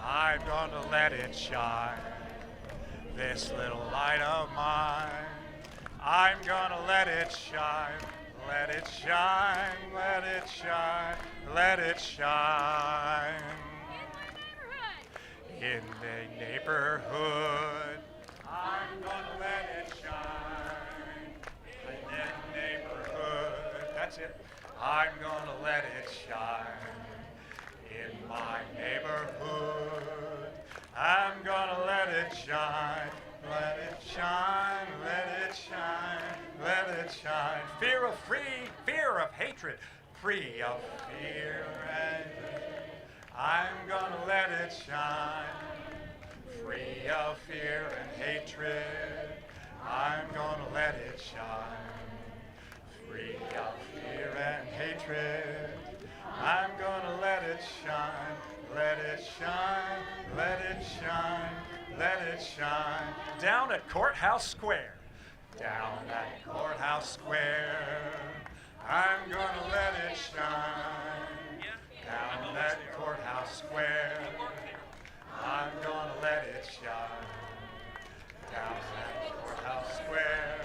I'm gonna let it shine. This little light of mine, I'm gonna let it shine. Let it shine, let it shine, let it shine. In the neighborhood, I'm gonna let it shine. In the neighborhood, that's it. I'm gonna let it shine. In my neighborhood, I'm gonna let it shine. Let it shine, let it shine, let it shine. Fear of hatred, free of fear and I'm gonna let it shine. Free of fear and hatred, I'm gonna let it shine. Free of fear and hatred, I'm gonna let it shine. Let it shine, let it shine, let it shine. Down at Courthouse Square. Down at Courthouse Square. I'm gonna let it shine. Down at Courthouse Square. I'm gonna let it shine. Down at Courthouse Square.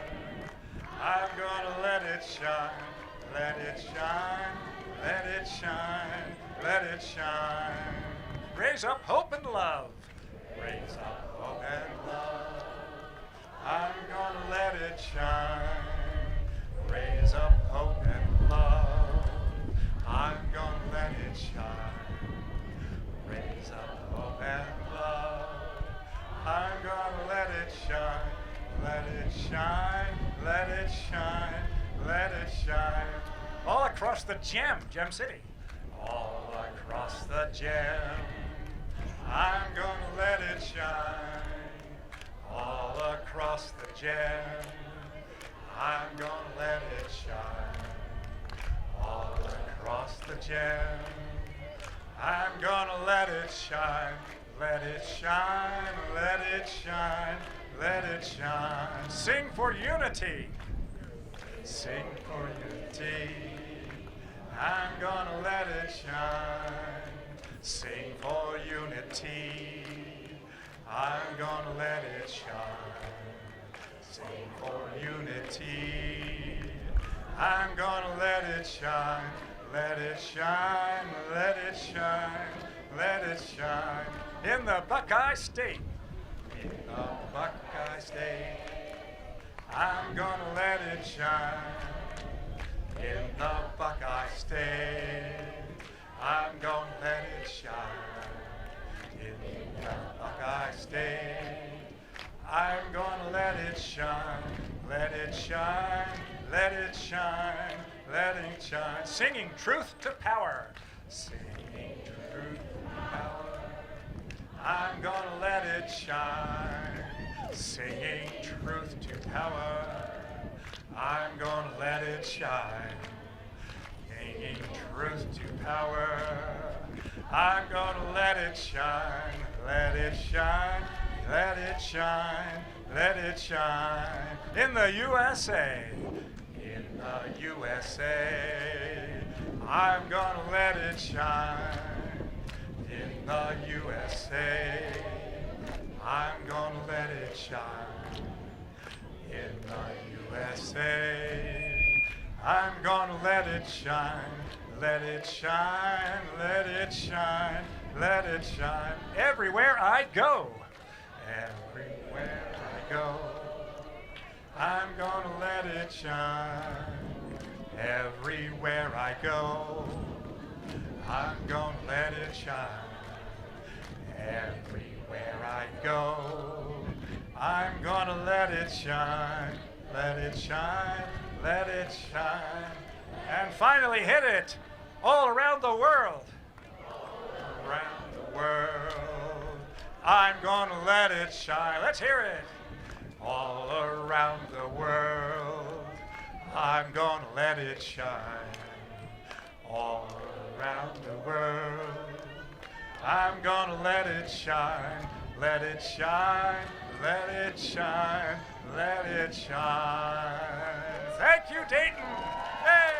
I'm gonna let it shine. Let it shine, let it shine, let it shine. Raise up hope and love. Raise up hope and love. I'm gonna let it shine. Raise up hope and love. I'm gonna let it shine. Raise up hope and love. I'm gonna let it shine. Let it shine, let it shine, let it shine. All across the Gem City. All across the Gem. I'm gonna let it shine. All across the Gem. I'm gonna let it shine. All across the Gem. I'm gonna let it shine. Let it shine, let it shine, let it shine. Sing for unity. Sing for unity. I'm gonna let it shine. Sing for unity. I'm gonna let it shine. Sing for unity. I'm gonna let it shine. Let it shine, let it shine, let it shine. In the Buckeye State. In the Buckeye State. I'm gonna let it shine. In the Buckeye State. I'm gonna let it shine. In the Buckeye State. I'm gonna let it shine. Let it shine, let it shine, let it shine. Singing truth to power. Singing truth to power. I'm gonna let it shine. Singing truth to power. I'm gonna let it shine. Singing truth to power. I'm gonna let it shine. Let it shine. Let it shine. Let it shine. In the USA. In the USA. I'm gonna let it shine. In the USA. I'm gonna let it shine. In the USA. I'm gonna let it shine. Let it shine. Let it shine. Let it shine. Everywhere I go. Everywhere I go. I'm gonna let it shine. Everywhere I go. I'm gonna let it shine. Everywhere I go. I'm gonna let it shine. Let it shine. Let it shine. And finally hit it all around the world. All around the world. I'm gonna let it shine. Let's hear it. All around the world. I'm gonna let it shine. All around the world. I'm gonna let it shine. Let it shine. Let it shine. Let it shine. Thank you, Dayton. Hey.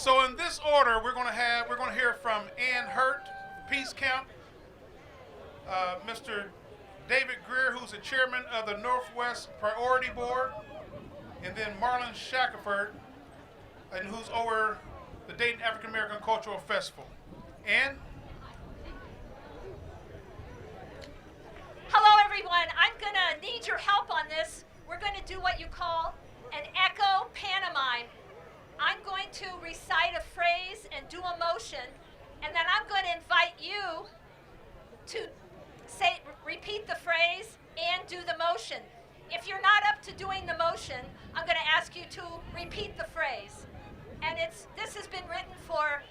So in this order, we're going to hear from Ann Hurt, Peace Camp, Mr. David Greer, who's the chairman of the Northwest Priority Board, and then Marlon Shackelford, and who's over the Dayton African American Cultural Festival. Ann? Hello, everyone. I'm going to need your help on this. We're going to do what you call an echo pantomime. I'm going to recite a phrase and do a motion, and then I'm going to invite you to repeat the phrase and do the motion. If you're not up to doing the motion, I'm going to ask you to repeat the phrase. And this has been written for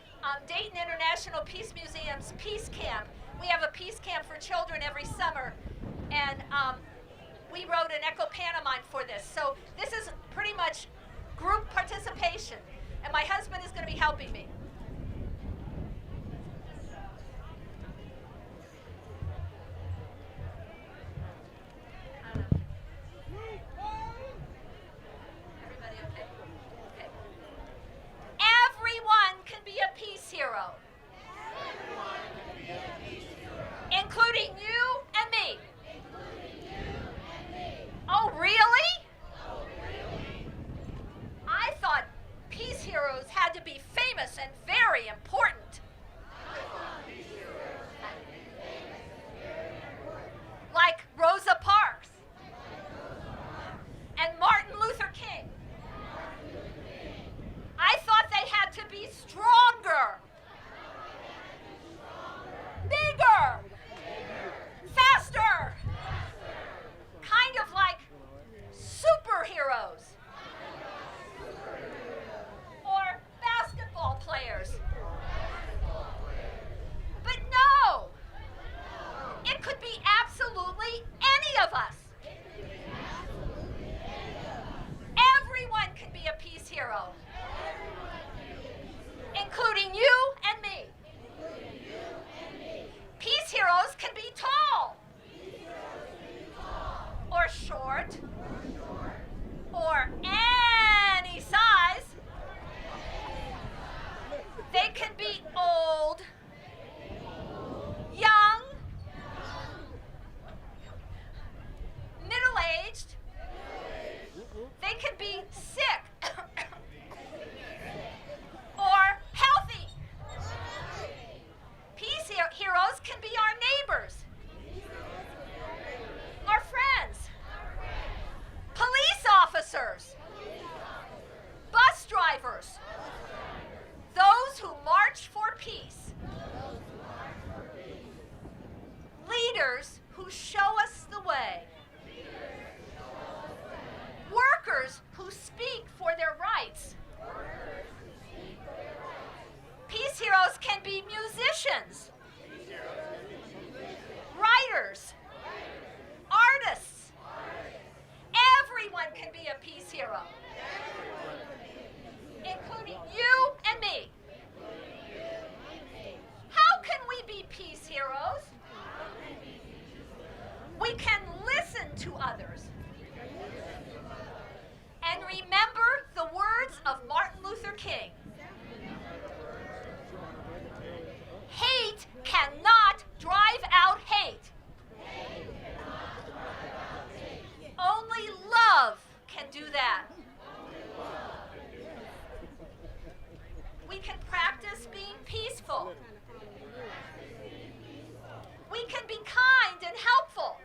Dayton International Peace Museum's Peace Camp. We have a peace camp for children every summer, and we wrote an echo pantomime for this. So this is pretty much group participation, and my husband is going to be helping me. Everybody okay? Okay. Everyone can be a peace hero. Including you and me. Oh, really? I thought peace heroes had to be famous and very important. Like Rosa Parks and Martin Luther King. I thought they had to be stronger, bigger, faster, kind of like superheroes or basketball players. But no, it could be absolutely any of us. Everyone can be a peace hero, including you and me. Peace heroes can be tall, or short, or any size. They can be old, young, middle-aged. They can be sick or healthy. Peace heroes can be our neighbors, our friends, police officers, bus drivers, those who march for peace, leaders who show us the way, workers who speak for their rights. Peace heroes can be musicians, writers, artists. Everyone can be a peace hero, including you and me. How can we be peace heroes? We can listen to others and remember the words of Martin Luther King. Hate cannot drive out hate. Only love can do that. We can practice being peaceful. We can be kind and helpful.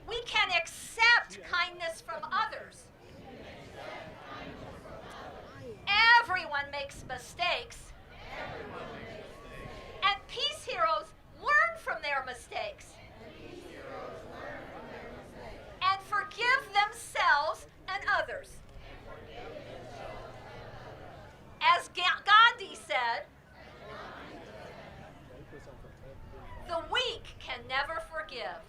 We can accept kindness from others. Everyone makes mistakes. And peace heroes learn from their mistakes and forgive themselves and others. As Gandhi said, the weak can never forgive.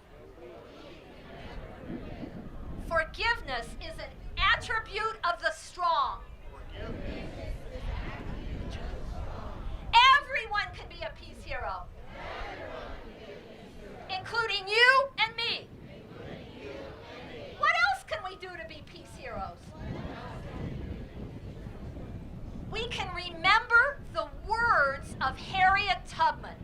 Forgiveness is an attribute of the strong. of Harriet Tubman.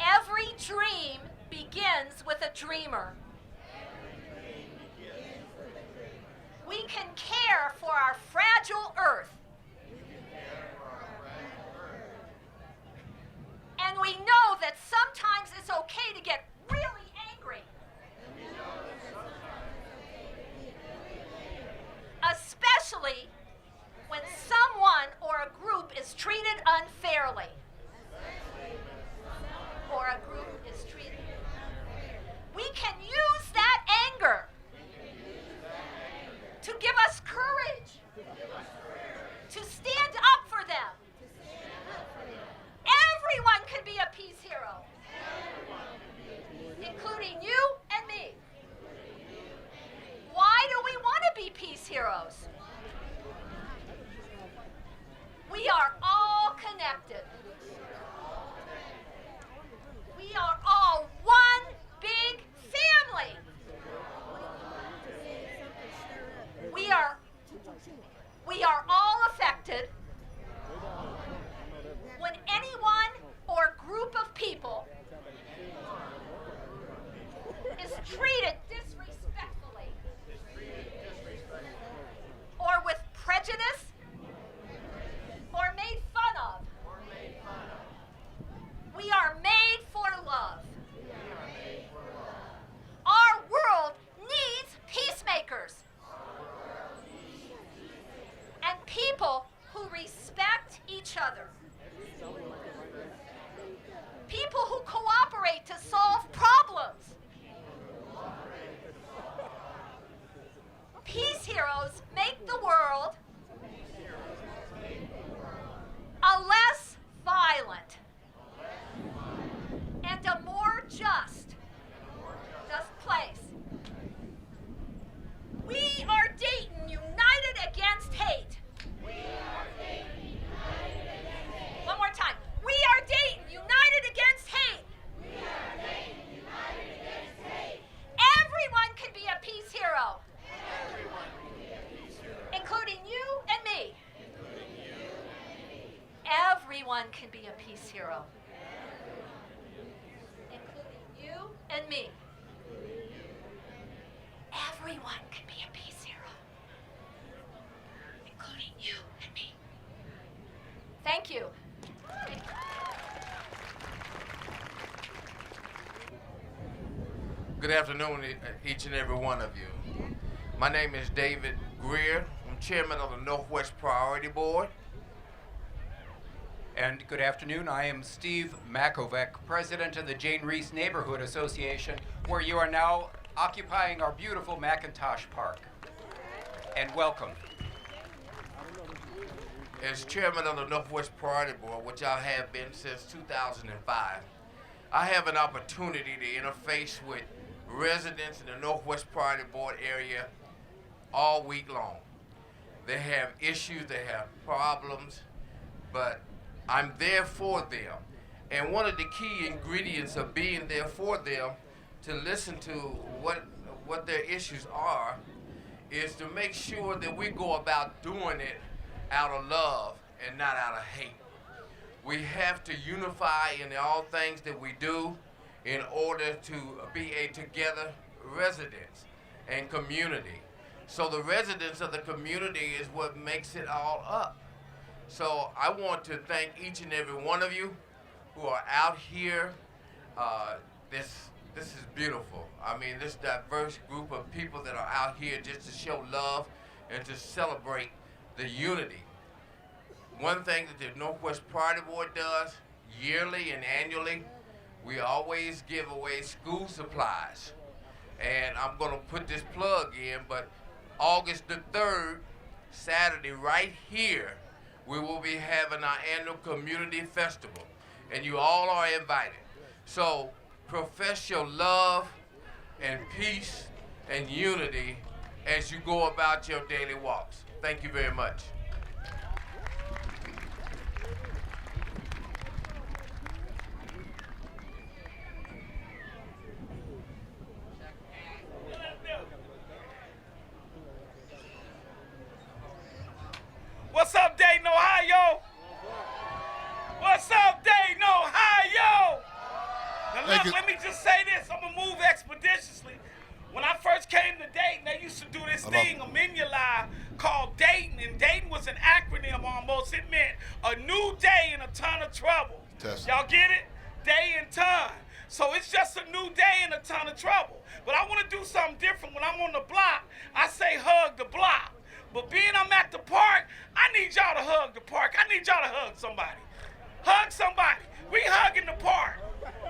Every dream begins with a dreamer. We can care for our fragile earth. And we know that sometimes it's okay to get really angry. Especially when someone or a group is treated unfairly. Or a group is treated. We can use that anger to give us courage, to stand up for them. Everyone can be a peace hero, including you and me. Why do we want to be peace heroes? We are all connected. We are all one big family. We are all affected when anyone or group of people is treated disrespectfully or with prejudice or made fun of. We are made for love. Our world needs peacemakers and people who respect each other. People who cooperate to solve problems. Peace heroes make the world a less violent and a more just place. We are Dayton, united against hate. One more time. We are Dayton, united against hate. Everyone can be a peace hero. Including you and me. Everyone can be a peace hero. Including you and me. Everyone can be a peace hero. Including you and me. Thank you. Good afternoon, each and every one of you. My name is David Greer. I'm chairman of the Northwest Priority Board. And good afternoon, I am Steve Makovec, president of the Jane Reese Neighborhood Association, where you are now occupying our beautiful McIntosh Park. And welcome. As chairman of the Northwest Priority Board, which I have been since 2005, I have an opportunity to interface with residents in the Northwest Priority Board area all week long. They have issues, they have problems, but I'm there for them. And one of the key ingredients of being there for them, to listen to what their issues are, is to make sure that we go about doing it out of love and not out of hate. We have to unify in all things that we do in order to be a together residence and community. So the residents of the community is what makes it all up. So I want to thank each and every one of you who are out here. This is beautiful. I mean, this diverse group of people that are out here just to show love and to celebrate the unity. One thing that the Northwest Priority Board does yearly and annually, we always give away school supplies. And I'm going to put this plug in, but August the 3rd, Saturday, right here, we will be having our annual community festival. And you all are invited. So profess your love and peace and unity as you go about your daily walks. Thank you very much. What's up, Dayton, Ohio? What's up, Dayton, Ohio? Now look, let me just say this. I'm gonna move expeditiously. When I first came to Dayton, they used to do this thing, a Minula, called Dayton, and Dayton was an acronym almost. It meant a new day and a ton of trouble. Y'all get it? Day and ton. So it's just a new day and a ton of trouble. But I want to do something different. When I'm on the block, I say hug the block. But being I'm at the park, I need y'all to hug the park. I need y'all to hug somebody. Hug somebody. We hugging the park.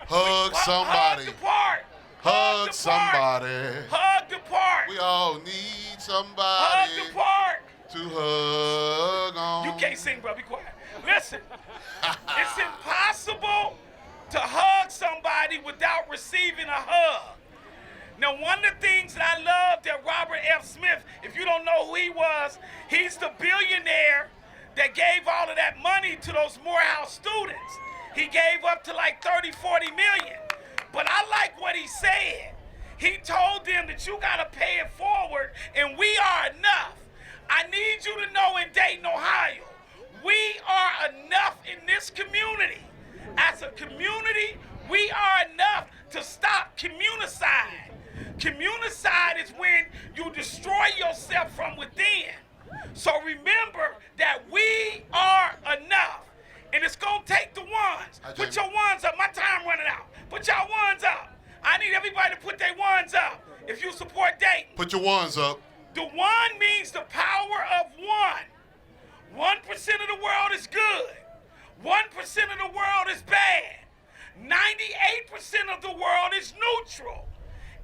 Hug somebody. Hug the park. Hug somebody. Hug the park. We all need somebody. Hug the park. To hug on. You can't sing, bro. Be quiet. Listen, it's impossible to hug somebody without receiving a hug. Now, one of the things that I loved that Robert F. Smith, if you don't know who he was, he's the billionaire that gave all of that money to those Morehouse students. He gave up to like 30, 40 million. But I like what he said. He told them that you gotta pay it forward, and we are enough. I need you to know in Dayton, Ohio, we are enough in this community. As a community, we are enough to stop communicide. Communicide is when you destroy yourself from within. So remember that we are enough. And it's gonna take the ones. Put your ones up. My time running out. Put your ones up. I need everybody to put their ones up. If you support Dayton. Put your ones up. The one means the power of one. 1% of the world is good. 1% of the world is bad. 98% of the world is neutral.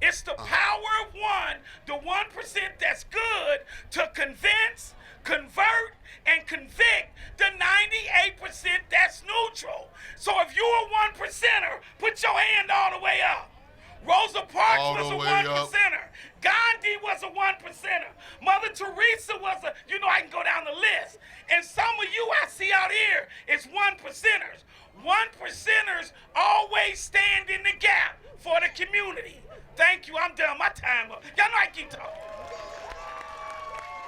It's the power of one, the 1% that's good, to convince, convert, and convict the 98% that's neutral. So if you're a 1%er, put your hand all the way up. Rosa Parks was a 1%er. Gandhi was a 1%er. Mother Teresa was a, I can go down the list. And some of you I see out here is 1%ers. 1%ers always stand in the gap for the community. Thank you, I'm done, my time up. Y'all know I keep talking.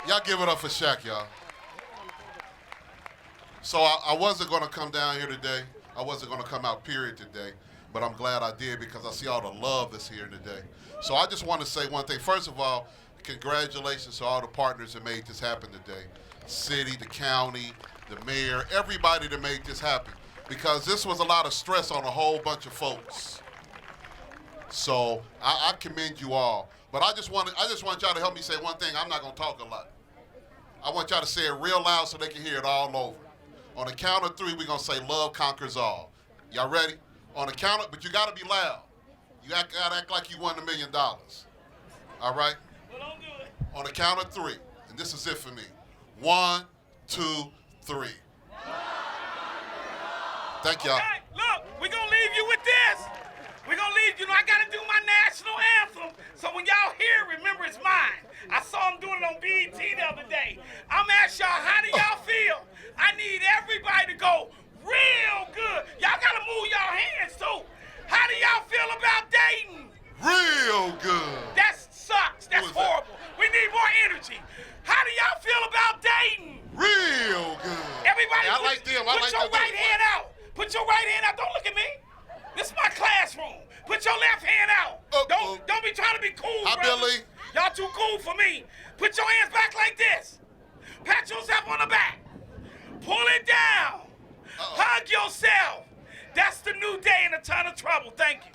Y'all give it up for Shaq, y'all. So I wasn't gonna come down here today. I wasn't gonna come out period today, but I'm glad I did because I see all the love that's here today. So I just want to say one thing. First of all, congratulations to all the partners that made this happen today. City, the county, the mayor, everybody that made this happen. Because this was a lot of stress on a whole bunch of folks. So I commend you all. But I just want y'all to help me say one thing. I'm not gonna talk a lot. I want y'all to say it real loud so they can hear it all over. On the count of 3, we're gonna say love conquers all. Y'all ready? On the count of, but you gotta be loud. You gotta act like you won $1 million. All right? Well, don't do it. On the count of 3, and this is it for me. 1, 2, 3. Thank y'all. Okay, look, we're gonna leave you with this. We're gonna leave, I gotta do my national anthem. So when y'all hear, remember it's mine. I saw them doing it on BET the other day. I'm asking y'all, how do y'all feel? I need everybody to go real good. Y'all gotta move y'all hands too. How do y'all feel about Dayton? Real good. That sucks, that's horrible. We need more energy. How do y'all feel about Dayton? Real good. Everybody, hey, I like them. I put like your them. right hand out. Put your right hand out. Don't look at me. This is my classroom. Put your left hand out. Don't be trying to be cool, Hi, brothers. Billy. Y'all too cool for me. Put your hands back like this. Pat yourself on the back. Pull it down. Hug yourself. That's the new day and a ton of trouble. Thank you.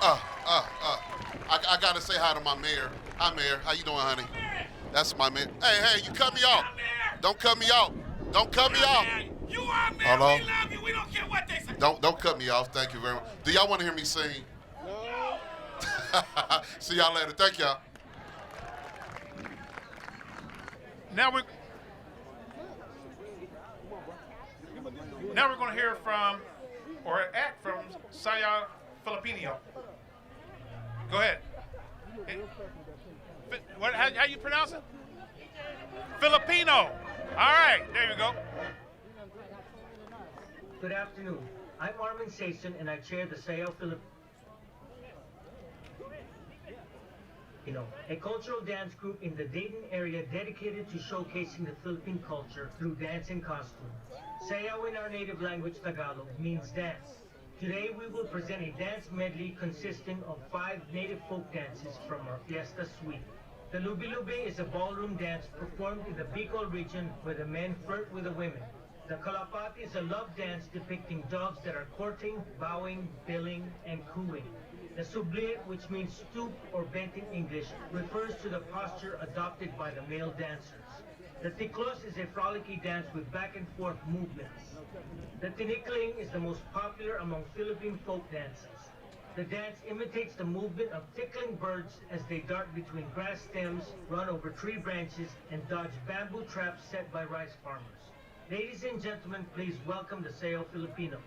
I gotta say hi to my mayor. Hi, Mayor. How you doing, honey? That's my mayor. Hey, you cut me off. Don't cut me off. Don't cut me off. You are mayor. Hello? We love you. We don't care what they say. Don't cut me off. Thank you very much. Do y'all want to hear me sing? No. See y'all later. Thank y'all. Now we're going to hear from, or act from, Saya Filipino. Go ahead. How you pronounce it? Filipino. All right, there you go. Good afternoon. I'm Armin Sason, and I chair the Sayo Filipino, a cultural dance group in the Dayton area dedicated to showcasing the Philippine culture through dance and costume. Sayaw in our native language Tagalog means dance. Today we will present a dance medley consisting of 5 native folk dances from our Fiesta Suite. The Lubi-Lubi is a ballroom dance performed in the Bicol region where the men flirt with the women. The Kalapati is a love dance depicting doves that are courting, bowing, billing, and cooing. The Sublir, which means stoop or bent in English, refers to the posture adopted by the male dancers. The Tiklos is a frolicky dance with back and forth movements. The Tinikling is the most popular among Philippine folk dances. The dance imitates the movement of tickling birds as they dart between grass stems, run over tree branches, and dodge bamboo traps set by rice farmers. Ladies and gentlemen, please welcome the Sayaw Filipino.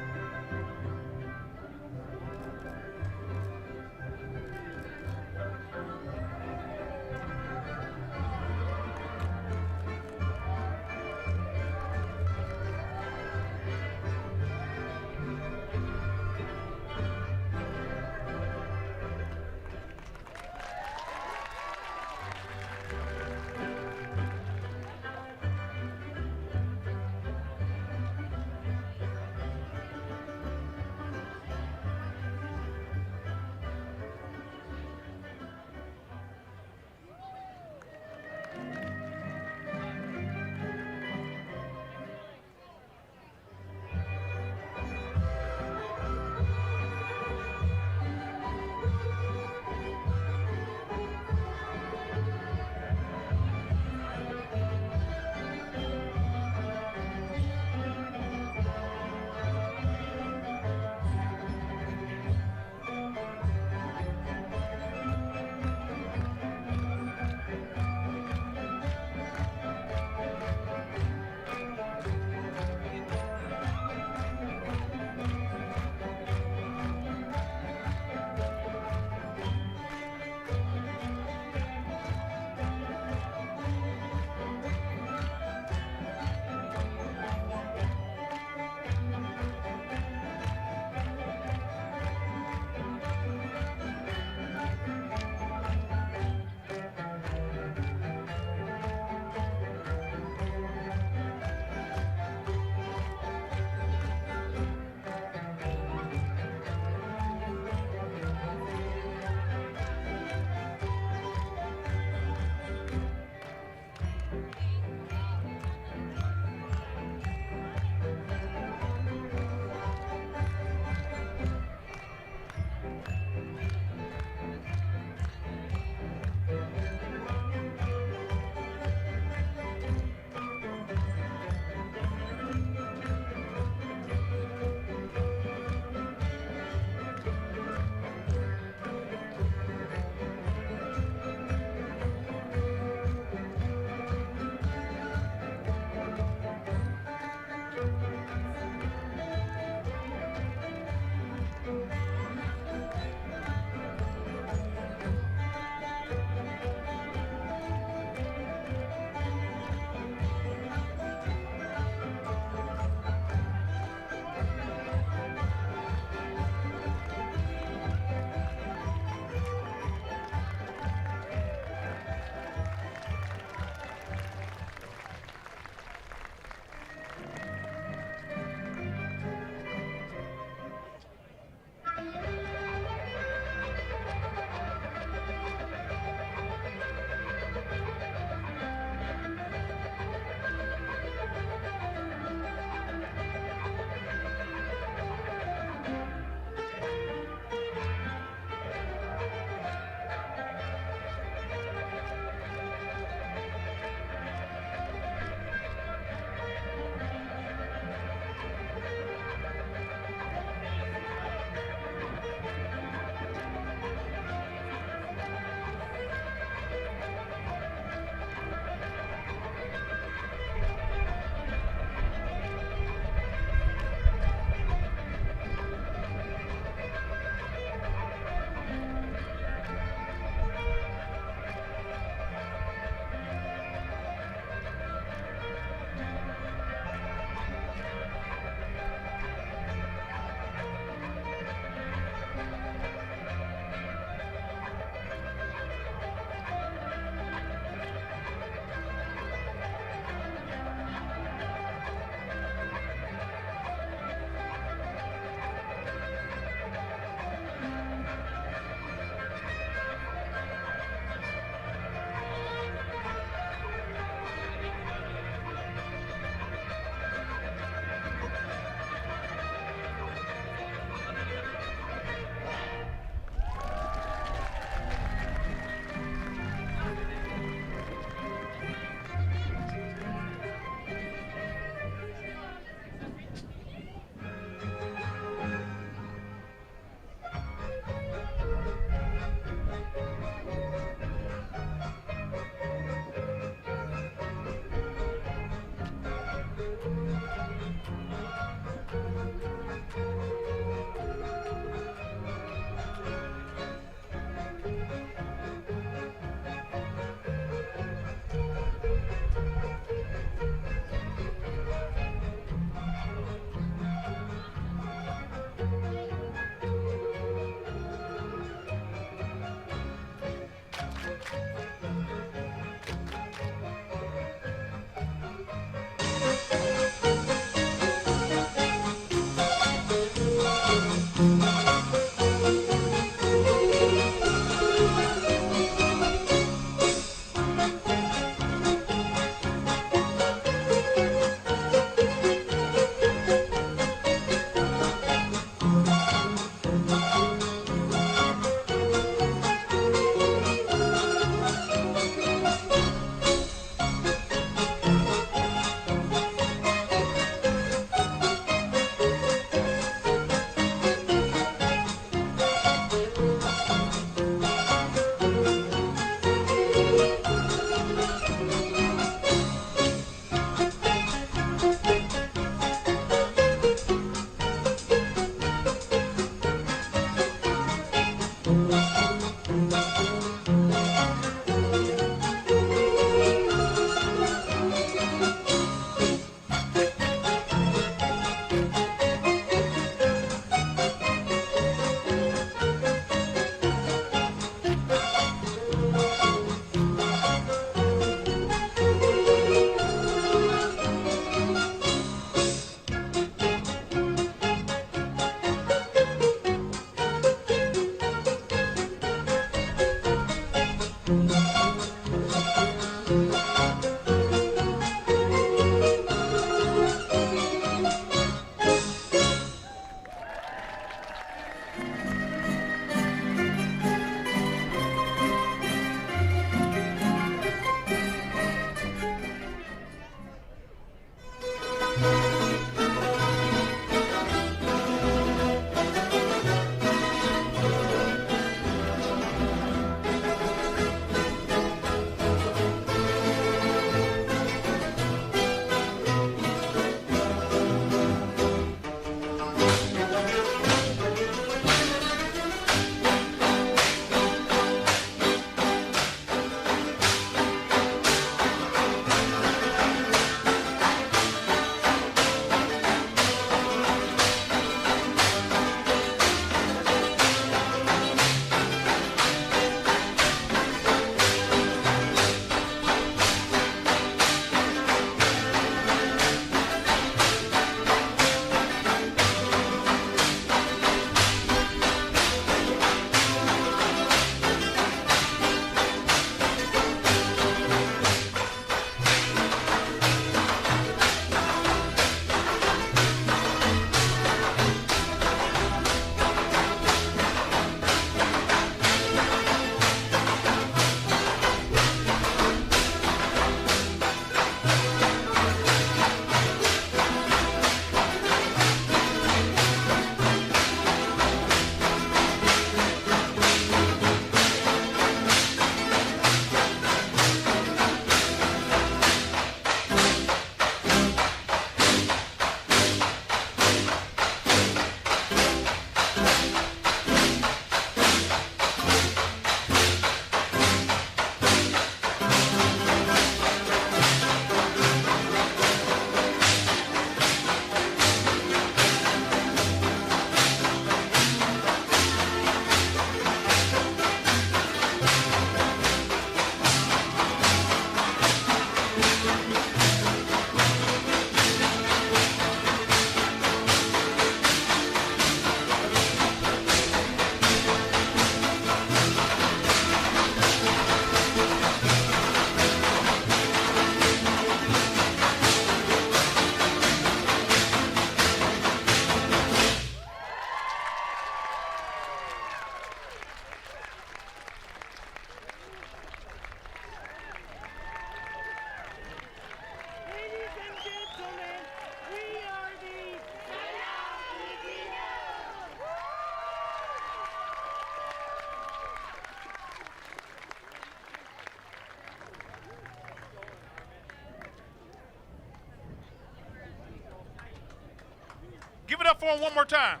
Give it up for him one more time.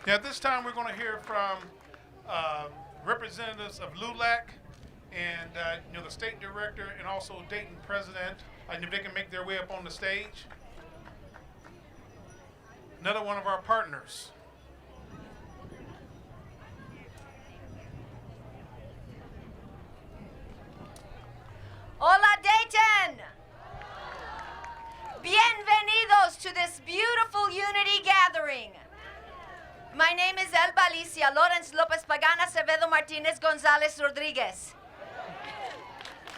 Now, at this time, we're going to hear from representatives of LULAC and the state director and also Dayton president. And if they can make their way up on the stage. Another one of our partners. Hola, Dayton! Bienvenidos to this beautiful unity gathering. My name is Elba Alicia Lawrence Lopez Pagana Acevedo Martinez Gonzalez Rodriguez.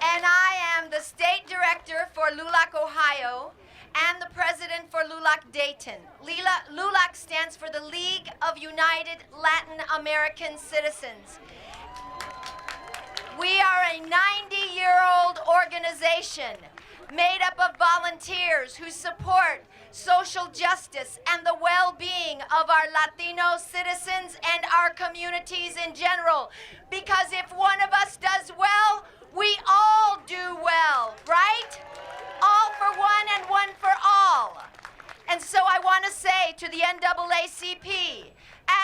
And I am the state director for LULAC Ohio and the president for LULAC Dayton. LULAC stands for the League of United Latin American Citizens. We are a 90-year-old organization made up of volunteers who support social justice and the well-being of our Latino citizens and our communities in general. Because if one of us does well, we all do well, right? All for one and one for all. And so I want to say to the NAACP,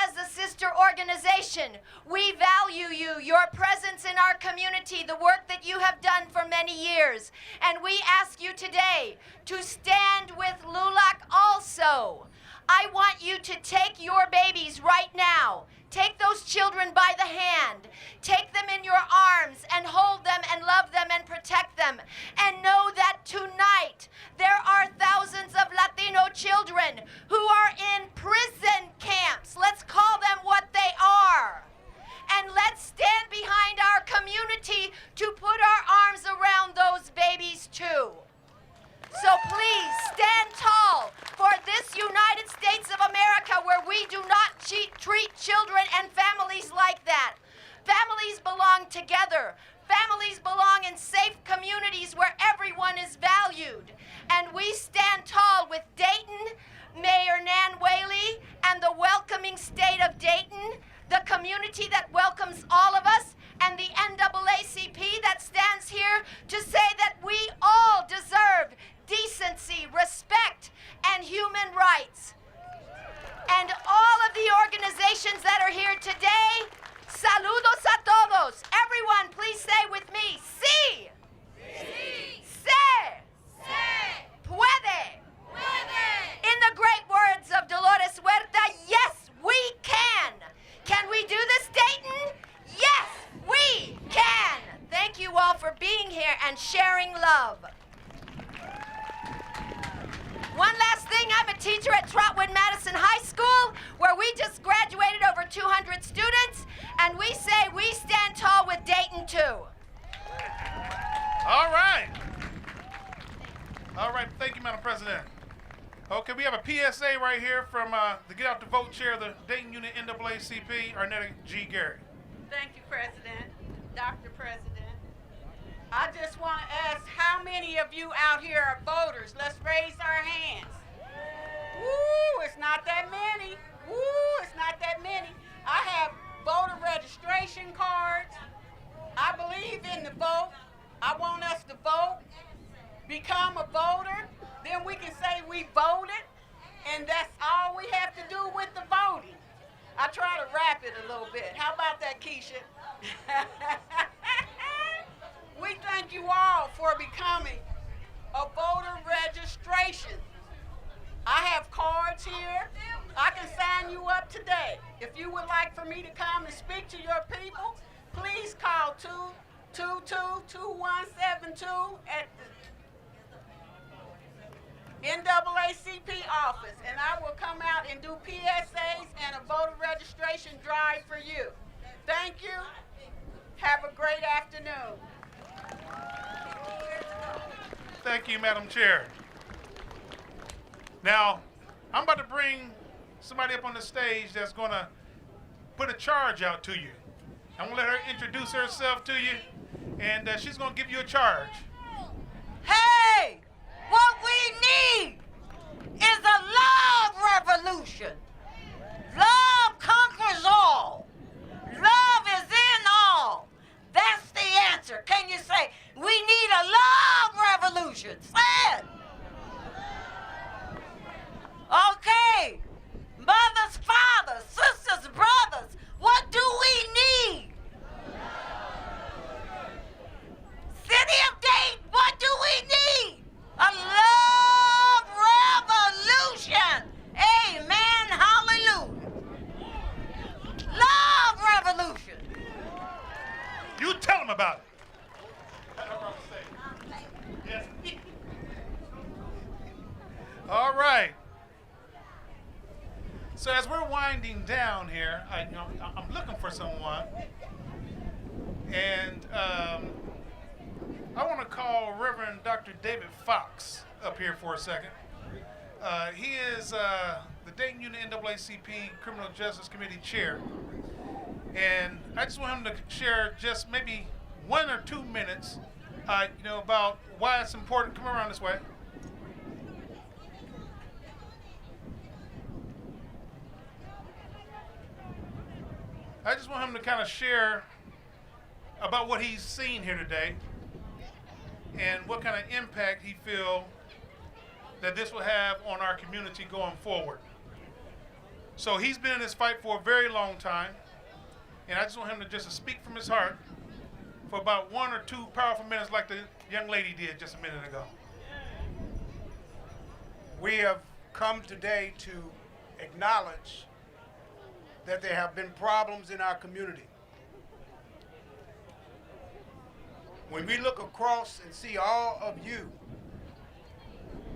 as a sister organization, we value you, your presence in our community, the work that you have done for many years. And we ask you today to stand with LULAC also. I want you to take your babies right now. Take those children by the hand. Take them in your arms and hold them and love them and protect them. And know that tonight there are thousands of Latino children who are in prison camps. Let's call them what they are. And let's stand behind our community to put our arms around those babies too. So please stand tall for this United States of America where we do not treat children and families like that. Families belong together. Families belong in safe communities where everyone is delegations that are here today, saludos a todos. Everyone, please say with me, sí. Sí. Se. Se. Puede. Puede. In the great words of Dolores Huerta, yes, we can. Can we do this, Dayton? Yes, we can. Thank you all for being here and sharing love. One last thing, I'm a teacher at Trotwood Madison High School, where we just graduated over 200 students, and we say we stand tall with Dayton too. All right. All right, thank you, Madam President. Okay, we have a PSA right here from the Get Out the Vote chair of the Dayton Unit NAACP, Arnetta G. Gary. Thank you, President. Dr. President. I just want to ask how many of you out here are voters? Let's raise our hands. Woo, it's not that many. Woo, it's not that many. I have voter registration cards. I believe in the vote. I want us to vote, become a voter, then we can say we voted, and that's all we have to do with the voting. I try to rap it a little bit. How about that, Keisha? We thank you all for becoming a voter registration. I have cards here. I can sign you up today. If you would like for me to come and speak to your people, please call 222-2172 at the NAACP office, and I will come out and do PSAs and a voter registration drive for you. Thank you. Have a great afternoon. Thank you, Madam Chair. Now, I'm about to bring somebody up on the stage that's going to put a charge out to you. I'm going to let her introduce herself to you, and she's going to give you a charge. Hey, what we need is a love revolution. Love conquers all. Love is in all. That's the answer. Can you say, we need a love revolution? Say it. Okay. Mothers, fathers, sisters, brothers, what do we need? City of Dayton, what do we need? A love revolution. Amen. Hallelujah. Love revolution. You tell them about it. Yes. All right. So as we're winding down here, I'm looking for someone, and I want to call Reverend Dr. David Fox up here for a second. He is the Dayton Unit NAACP Criminal Justice Committee Chair, and I just want him to share just maybe 1 or 2 minutes, about why it's important. Come around this way. I just want him to kind of share about what he's seen here today and what kind of impact he feels that this will have on our community going forward. So he's been in this fight for a very long time, and I just want him to just speak from his heart for about 1 or 2 powerful minutes like the young lady did just a minute ago. We have come today to acknowledge that there have been problems in our community. When we look across and see all of you,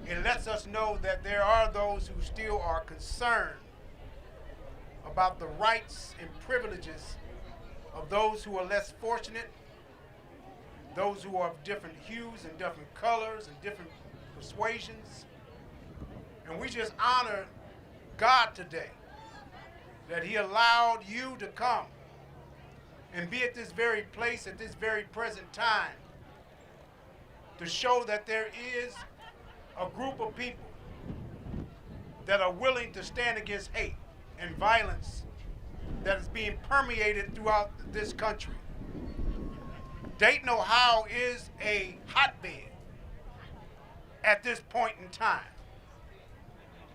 it lets us know that there are those who still are concerned about the rights and privileges of those who are less fortunate, those who are of different hues and different colors and different persuasions. And we just honor God today that he allowed you to come and be at this very place at this very present time to show that there is a group of people that are willing to stand against hate and violence that is being permeated throughout this country. Dayton, Ohio is a hotbed at this point in time.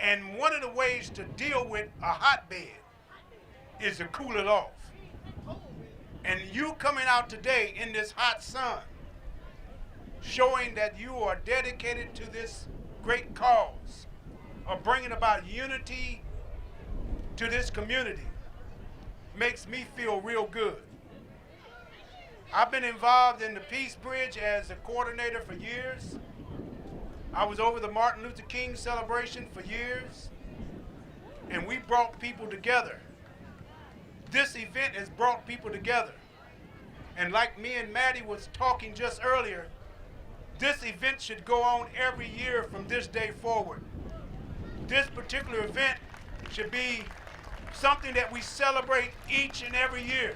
And one of the ways to deal with a hotbed is to cool it off. And you coming out today in this hot sun, showing that you are dedicated to this great cause of bringing about unity to this community, makes me feel real good. I've been involved in the Peace Bridge as a coordinator for years. I was over the Martin Luther King celebration for years, and we brought people together. This event has brought people together. And like me and Maddie was talking just earlier, this event should go on every year from this day forward. This particular event should be something that we celebrate each and every year.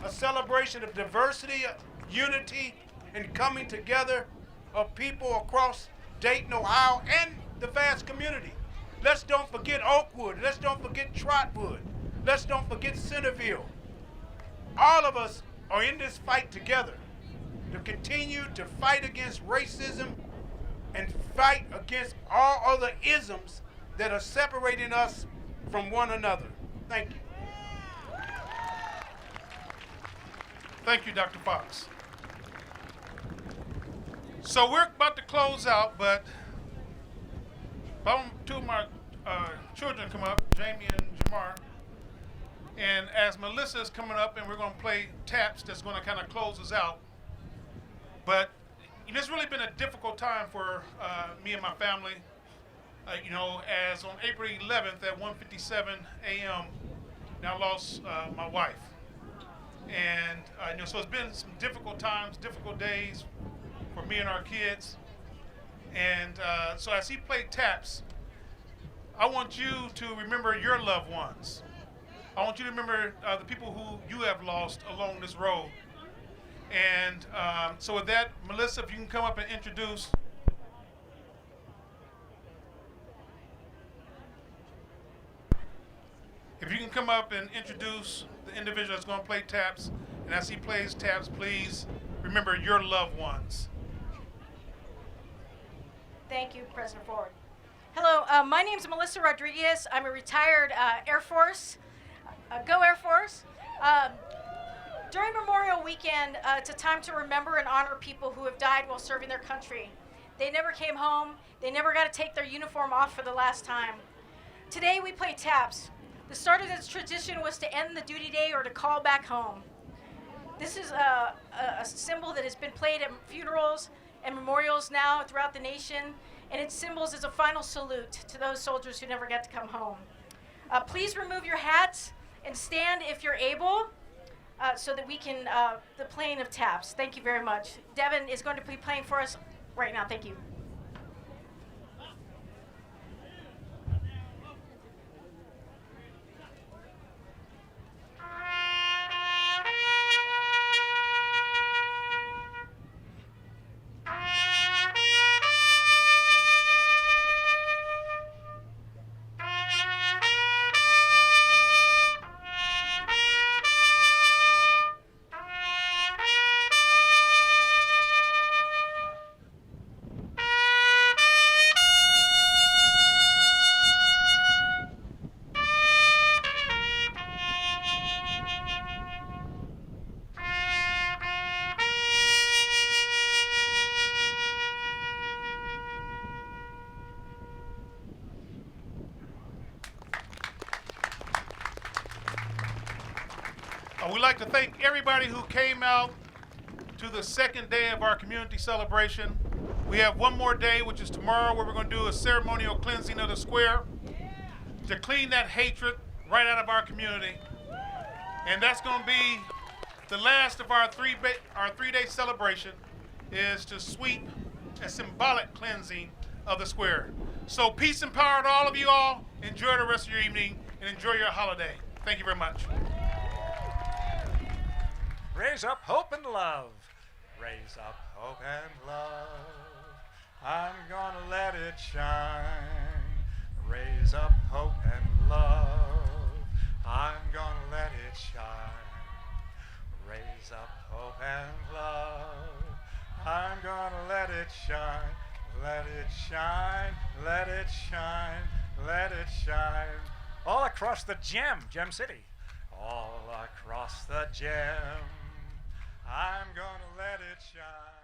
A celebration of diversity, unity, and coming together of people across Dayton, Ohio, and the vast community. Let's don't forget Oakwood. Let's don't forget Trotwood. Let's don't forget Centerville. All of us are in this fight together to continue to fight against racism and fight against all other isms that are separating us from one another. Thank you. Thank you, Dr. Fox. So we're about to close out, but two of my children come up, Jamie and Jamar. And as Melissa is coming up, and we're going to play taps that's going to kind of close us out. But it's really been a difficult time for me and my family. As on April 11th at 1:57 a.m., I lost my wife. And so it's been some difficult times, difficult days for me and our kids. And so as he played taps, I want you to remember your loved ones. I want you to remember the people who you have lost along this road. And so with that, Melissa, if you can come up and introduce. If you can come up and introduce the individual that's going to play taps. And as he plays taps, please remember your loved ones. Thank you, President Ford. Hello, my name is Melissa Rodriguez. I'm a retired Air Force. Go Air Force. During Memorial Weekend, it's a time to remember and honor people who have died while serving their country. They never came home. They never got to take their uniform off for the last time. Today we play taps. The start of this tradition was to end the duty day or to call back home. This is a symbol that has been played at funerals and memorials now throughout the nation, and its symbols is a final salute to those soldiers who never got to come home. Please remove your hats and stand if you're able so that we can, the playing of taps. Thank you very much. Devin is going to be playing for us right now. Thank you. We'd like to thank everybody who came out to the second day of our community celebration. We have one more day, which is tomorrow, where we're going to do a ceremonial cleansing of the square to clean that hatred right out of our community. And that's going to be the last of our three-day celebration, is to sweep a symbolic cleansing of the square. So peace and power to all of you all. Enjoy the rest of your evening and enjoy your holiday. Thank you very much. Raise up hope and love. Raise up hope and love. I'm gonna let it shine. Raise up hope and love. I'm gonna let it shine. Raise up hope and love. I'm gonna let it shine. Let it shine. Let it shine. Let it shine. All across the Gem City. all across the gem. I'm gonna let it shine.